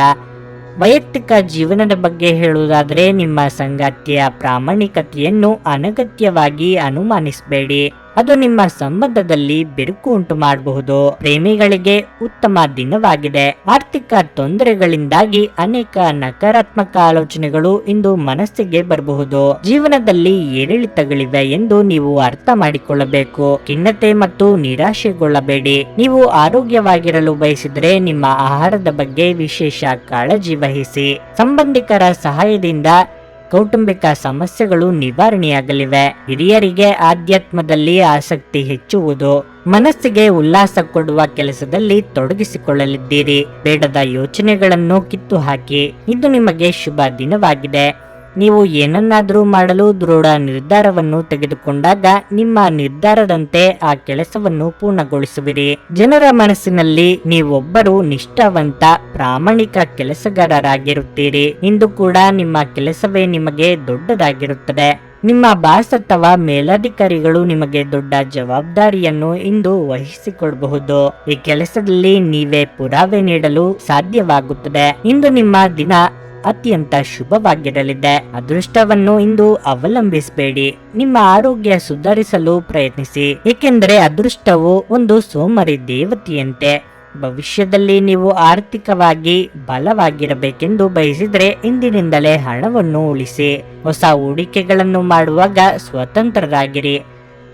ವೈಯಕ್ತಿಕ ಜೀವನದ ಬಗ್ಗೆ ಹೇಳುವುದಾದರೆ, ನಿಮ್ಮ ಸಂಗಾತಿಯ ಪ್ರಾಮಾಣಿಕತೆಯನ್ನು ಅನಗತ್ಯವಾಗಿ ಅನುಮಾನಿಸಬೇಡಿ. ಅದು ನಿಮ್ಮ ಸಂಬಂಧದಲ್ಲಿ ಬಿರುಕು ಉಂಟು ಮಾಡಬಹುದು. ಪ್ರೇಮಿಗಳಿಗೆ ಉತ್ತಮ ದಿನವಾಗಿದೆ. ಆರ್ಥಿಕ ತೊಂದರೆಗಳಿಂದಾಗಿ ಅನೇಕ ನಕಾರಾತ್ಮಕ ಆಲೋಚನೆಗಳು ಇಂದು ಮನಸ್ಸಿಗೆ ಬರಬಹುದು. ಜೀವನದಲ್ಲಿ ಏರಿಳಿತಗಳಿವೆ ಎಂದು ನೀವು ಅರ್ಥ ಮಾಡಿಕೊಳ್ಳಬೇಕು. ಖಿನ್ನತೆ ಮತ್ತು ನಿರಾಶೆಗೊಳ್ಳಬೇಡಿ. ನೀವು ಆರೋಗ್ಯವಾಗಿರಲು ಬಯಸಿದರೆ ನಿಮ್ಮ ಆಹಾರದ ಬಗ್ಗೆ ವಿಶೇಷ ಕಾಳಜಿ ವಹಿಸಿ. ಸಂಬಂಧಿಕರ ಸಹಾಯದಿಂದ ಕೌಟುಂಬಿಕ ಸಮಸ್ಯೆಗಳು ನಿವಾರಣೆಯಾಗಲಿವೆ. ಹಿರಿಯರಿಗೆ ಆಧ್ಯಾತ್ಮದಲ್ಲಿ ಆಸಕ್ತಿ ಹೆಚ್ಚುವುದು. ಮನಸ್ಸಿಗೆ ಉಲ್ಲಾಸ ಕೊಡುವ ಕೆಲಸದಲ್ಲಿ ತೊಡಗಿಸಿಕೊಳ್ಳಲಿದ್ದೀರಿ. ಬೇಡದ ಯೋಚನೆಗಳನ್ನು ಕಿತ್ತು ಹಾಕಿ. ಇದು ನಿಮಗೆ ಶುಭ ದಿನವಾಗಿದೆ. ನೀವು ಏನನ್ನಾದರೂ ಮಾಡಲು ದೃಢ ನಿರ್ಧಾರವನ್ನು ತೆಗೆದುಕೊಂಡಾಗ ನಿಮ್ಮ ನಿರ್ಧಾರದಂತೆ ಆ ಕೆಲಸವನ್ನು ಪೂರ್ಣಗೊಳಿಸುವಿರಿ. ಜನರ ಮನಸ್ಸಿನಲ್ಲಿ ನೀವೊಬ್ಬರು ನಿಷ್ಠಾವಂತ ಪ್ರಾಮಾಣಿಕ ಕೆಲಸಗಾರರಾಗಿರುತ್ತೀರಿ. ಇಂದು ಕೂಡ ನಿಮ್ಮ ಕೆಲಸವೇ ನಿಮಗೆ ದೊಡ್ಡದಾಗಿರುತ್ತದೆ. ನಿಮ್ಮ ಬಾಸ್ ಅಥವಾ ಮೇಲಧಿಕಾರಿಗಳು ನಿಮಗೆ ದೊಡ್ಡ ಜವಾಬ್ದಾರಿಯನ್ನು ಇಂದು ವಹಿಸಿಕೊಡಬಹುದು. ಈ ಕೆಲಸದಲ್ಲಿ ನೀವೇ ಪುರಾವೆ ನೀಡಲು ಸಾಧ್ಯವಾಗುತ್ತದೆ. ಇಂದು ನಿಮ್ಮ ದಿನ ಅತ್ಯಂತ ಶುಭವಾಗಿರಲಿದೆ. ಅದೃಷ್ಟವನ್ನು ಇಂದು ಅವಲಂಬಿಸಬೇಡಿ. ನಿಮ್ಮ ಆರೋಗ್ಯ ಸುಧಾರಿಸಲು ಪ್ರಯತ್ನಿಸಿ, ಏಕೆಂದರೆ ಅದೃಷ್ಟವು ಒಂದು ಸೋಮಾರಿ ದೇವತೆಯಂತೆ. ಭವಿಷ್ಯದಲ್ಲಿ ನೀವು ಆರ್ಥಿಕವಾಗಿ ಬಲವಾಗಿರಬೇಕೆಂದು ಬಯಸಿದರೆ ಇಂದಿನಿಂದಲೇ ಹಣವನ್ನು ಉಳಿಸಿ. ಹೊಸ ಹೂಡಿಕೆಗಳನ್ನು ಮಾಡುವಾಗ ಸ್ವತಂತ್ರರಾಗಿರಿ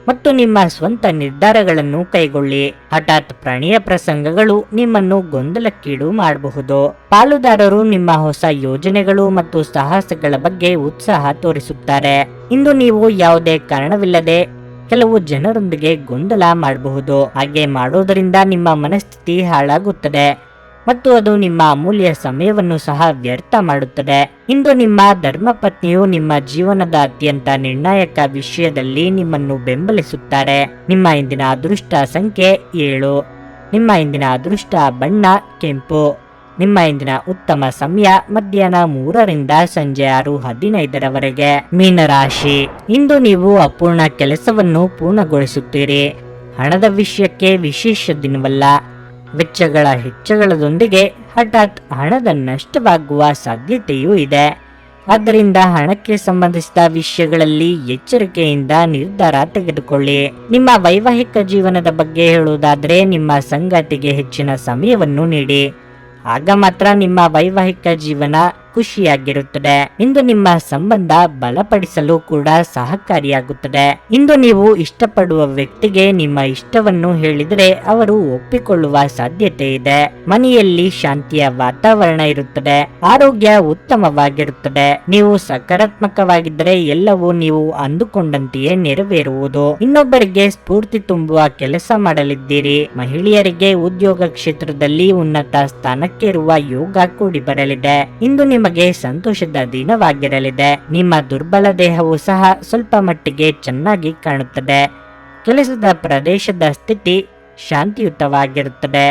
ಮತ್ತು ನಿಮ್ಮ ಸ್ವಂತ ನಿರ್ಧಾರಗಳನ್ನು ಕೈಗೊಳ್ಳಿ. ಹಠಾತ್ ಪ್ರಣಯ ಪ್ರಸಂಗಗಳು ನಿಮ್ಮನ್ನು ಗೊಂದಲಕ್ಕೀಡು ಮಾಡಬಹುದು. ಪಾಲುದಾರರು ನಿಮ್ಮ ಹೊಸ ಯೋಜನೆಗಳು ಮತ್ತು ಸಾಹಸಗಳ ಬಗ್ಗೆ ಉತ್ಸಾಹ ತೋರಿಸುತ್ತಾರೆ. ಇಂದು ನೀವು ಯಾವುದೇ ಕಾರಣವಿಲ್ಲದೆ ಕೆಲವು ಜನರೊಂದಿಗೆ ಗೊಂದಲ ಮಾಡಬಹುದು. ಹಾಗೆ ಮಾಡೋದರಿಂದ ನಿಮ್ಮ ಮನಸ್ಥಿತಿ ಹಾಳಾಗುತ್ತದೆ ಮತ್ತು ಅದು ನಿಮ್ಮ ಅಮೂಲ್ಯ ಸಮಯವನ್ನು ಸಹ ವ್ಯರ್ಥ ಮಾಡುತ್ತದೆ. ಇಂದು ನಿಮ್ಮ ಧರ್ಮಪತ್ನಿಯು ನಿಮ್ಮ ಜೀವನದ ಅತ್ಯಂತ ನಿರ್ಣಾಯಕ ವಿಷಯದಲ್ಲಿ ನಿಮ್ಮನ್ನು ಬೆಂಬಲಿಸುತ್ತಾರೆ. ನಿಮ್ಮ ಇಂದಿನ ಅದೃಷ್ಟ ಸಂಖ್ಯೆ 7. ನಿಮ್ಮ ಇಂದಿನ ಅದೃಷ್ಟ ಬಣ್ಣ ಕೆಂಪು. ನಿಮ್ಮ ಇಂದಿನ ಉತ್ತಮ ಸಮಯ ಮಧ್ಯಾಹ್ನ 3ರಿಂದ ಸಂಜೆ 6:15ರವರೆಗೆ. ಮೀನರಾಶಿ, ಇಂದು ನೀವು ಅಪೂರ್ಣ ಕೆಲಸವನ್ನು ಪೂರ್ಣಗೊಳಿಸುತ್ತೀರಿ. ಹಣದ ವಿಷಯಕ್ಕೆ ವಿಶೇಷ ದಿನವಲ್ಲ. ವೆಚ್ಚಗಳ ಹೆಚ್ಚಳದೊಂದಿಗೆ ಹಠಾತ್ ಹಣದ ನಷ್ಟವಾಗುವ ಸಾಧ್ಯತೆಯೂ ಇದೆ. ಆದ್ದರಿಂದ ಹಣಕ್ಕೆ ಸಂಬಂಧಿಸಿದ ವಿಷಯಗಳಲ್ಲಿ ಎಚ್ಚರಿಕೆಯಿಂದ ನಿರ್ಧಾರ ತೆಗೆದುಕೊಳ್ಳಿ. ನಿಮ್ಮ ವೈವಾಹಿಕ ಜೀವನದ ಬಗ್ಗೆ ಹೇಳುವುದಾದರೆ, ನಿಮ್ಮ ಸಂಗಾತಿಗೆ ಹೆಚ್ಚಿನ ಸಮಯವನ್ನು ನೀಡಿ. ಆಗ ಮಾತ್ರ ನಿಮ್ಮ ವೈವಾಹಿಕ ಜೀವನ ಖುಷಿಯಾಗಿರುತ್ತದೆ. ಇಂದು ನಿಮ್ಮ ಸಂಬಂಧ ಬಲಪಡಿಸಲು ಕೂಡ ಸಹಕಾರಿಯಾಗುತ್ತದೆ. ಇಂದು ನೀವು ಇಷ್ಟಪಡುವ ವ್ಯಕ್ತಿಗೆ ನಿಮ್ಮ ಇಷ್ಟವನ್ನು ಹೇಳಿದರೆ ಅವರು ಒಪ್ಪಿಕೊಳ್ಳುವ ಸಾಧ್ಯತೆ ಇದೆ. ಮನೆಯಲ್ಲಿ ಶಾಂತಿಯ ವಾತಾವರಣ ಇರುತ್ತದೆ. ಆರೋಗ್ಯ ಉತ್ತಮವಾಗಿರುತ್ತದೆ. ನೀವು ಸಕಾರಾತ್ಮಕವಾಗಿದ್ದರೆ ಎಲ್ಲವೂ ನೀವು ಅಂದುಕೊಂಡಂತೆಯೇ ನೆರವೇರುವುದು. ಇನ್ನೊಬ್ಬರಿಗೆ ಸ್ಫೂರ್ತಿ ತುಂಬುವ ಕೆಲಸ ಮಾಡಲಿದ್ದೀರಿ. ಮಹಿಳೆಯರಿಗೆ ಉದ್ಯೋಗ ಕ್ಷೇತ್ರದಲ್ಲಿ ಉನ್ನತ ಸ್ಥಾನಕ್ಕೇರುವ ಯೋಗ ಕೂಡಿ ಬರಲಿದೆ. ಇಂದು ನಿಮಗೆ ಸಂತೋಷದ ದಿನವಾಗಿರಲಿದೆ. ನಿಮ್ಮ ದುರ್ಬಲ ದೇಹವು ಸಹ ಸ್ವಲ್ಪ ಮಟ್ಟಿಗೆ ಚೆನ್ನಾಗಿ ಕಾಣುತ್ತದೆ. ಕೆಲಸದ ಪ್ರದೇಶದ ಸ್ಥಿತಿ ಶಾಂತಿಯುತವಾಗಿರುತ್ತದೆ.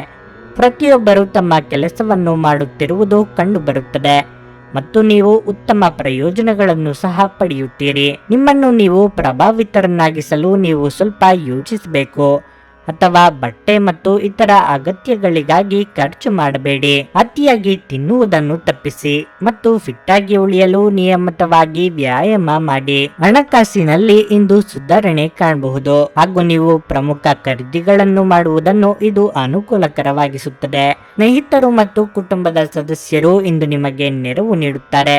ಪ್ರತಿಯೊಬ್ಬರು ತಮ್ಮ ಕೆಲಸವನ್ನು ಮಾಡುತ್ತಿರುವುದು ಕಂಡುಬರುತ್ತದೆ ಮತ್ತು ನೀವು ಉತ್ತಮ ಪ್ರಯೋಜನಗಳನ್ನು ಸಹ ಪಡೆಯುತ್ತೀರಿ. ನಿಮ್ಮನ್ನು ನೀವು ಪ್ರಭಾವಿತರನ್ನಾಗಿಸಲು ನೀವು ಸ್ವಲ್ಪ ಯೋಚಿಸಬೇಕು. ಅಥವಾ ಬಟ್ಟೆ ಮತ್ತು ಇತರ ಅಗತ್ಯಗಳಿಗಾಗಿ ಖರ್ಚು ಮಾಡಬೇಡಿ. ಅತಿಯಾಗಿ ತಿನ್ನುವುದನ್ನು ತಪ್ಪಿಸಿ ಮತ್ತು ಫಿಟ್ ಆಗಿ ಉಳಿಯಲು ನಿಯಮಿತವಾಗಿ ವ್ಯಾಯಾಮ ಮಾಡಿ. ಹಣಕಾಸಿನಲ್ಲಿ ಇಂದು ಸುಧಾರಣೆ ಕಾಣಬಹುದು ಹಾಗೂ ನೀವು ಪ್ರಮುಖ ಖರೀದಿಗಳನ್ನು ಮಾಡುವುದನ್ನು ಇದು ಅನುಕೂಲಕರವಾಗಿಸುತ್ತದೆ. ಸ್ನೇಹಿತರು ಮತ್ತು ಕುಟುಂಬದ ಸದಸ್ಯರು ಇಂದು ನಿಮಗೆ ನೆರವು ನೀಡುತ್ತಾರೆ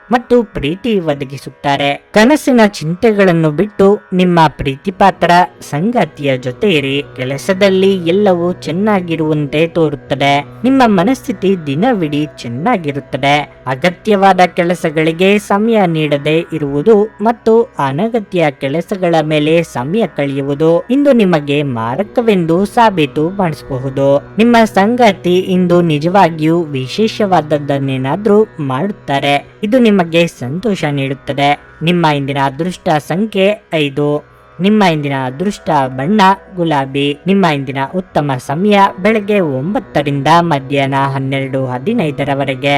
ಮತ್ತು ಪ್ರೀತಿ ಒದಗಿಸುತ್ತಾರೆ. ಕನಸಿನ ಚಿಂತೆಗಳನ್ನು ಬಿಟ್ಟು ನಿಮ್ಮ ಪ್ರೀತಿಪಾತ್ರ ಸಂಗಾತಿಯ ಜೊತೆ ಇರಿ. ಕೆಲಸದಲ್ಲಿ ಎಲ್ಲವೂ ಚೆನ್ನಾಗಿರುವಂತೆ ತೋರುತ್ತದೆ. ನಿಮ್ಮ ಮನಸ್ಥಿತಿ ದಿನವಿಡೀ ಚೆನ್ನಾಗಿರುತ್ತದೆ. ಅಗತ್ಯವಾದ ಕೆಲಸಗಳಿಗೆ ಸಮಯ ನೀಡದೆ ಇರುವುದು ಮತ್ತು ಅನಗತ್ಯ ಕೆಲಸಗಳ ಮೇಲೆ ಸಮಯ ಕಳೆಯುವುದು ಇಂದು ನಿಮಗೆ ಮಾರಕವೆಂದು ಸಾಬೀತು ಮಾಡಿಸಬಹುದು. ನಿಮ್ಮ ಸಂಗಾತಿ ಇಂದು ನಿಜವಾಗಿಯೂ ವಿಶೇಷವಾದದ್ದನ್ನೇನಾದ್ರೂ ಮಾಡುತ್ತಾರೆ. ಇದು ನಿಮಗೆ ಸಂತೋಷ ನೀಡುತ್ತದೆ. ನಿಮ್ಮ ಇಂದಿನ ಅದೃಷ್ಟ ಸಂಖ್ಯೆ 5. ನಿಮ್ಮ ಇಂದಿನ ಅದೃಷ್ಟ ಬಣ್ಣ ಗುಲಾಬಿ. ನಿಮ್ಮ ಇಂದಿನ ಉತ್ತಮ ಸಮಯ ಬೆಳಗ್ಗೆ 9ರಿಂದ ಮಧ್ಯಾಹ್ನ 12:15ರವರೆಗೆ.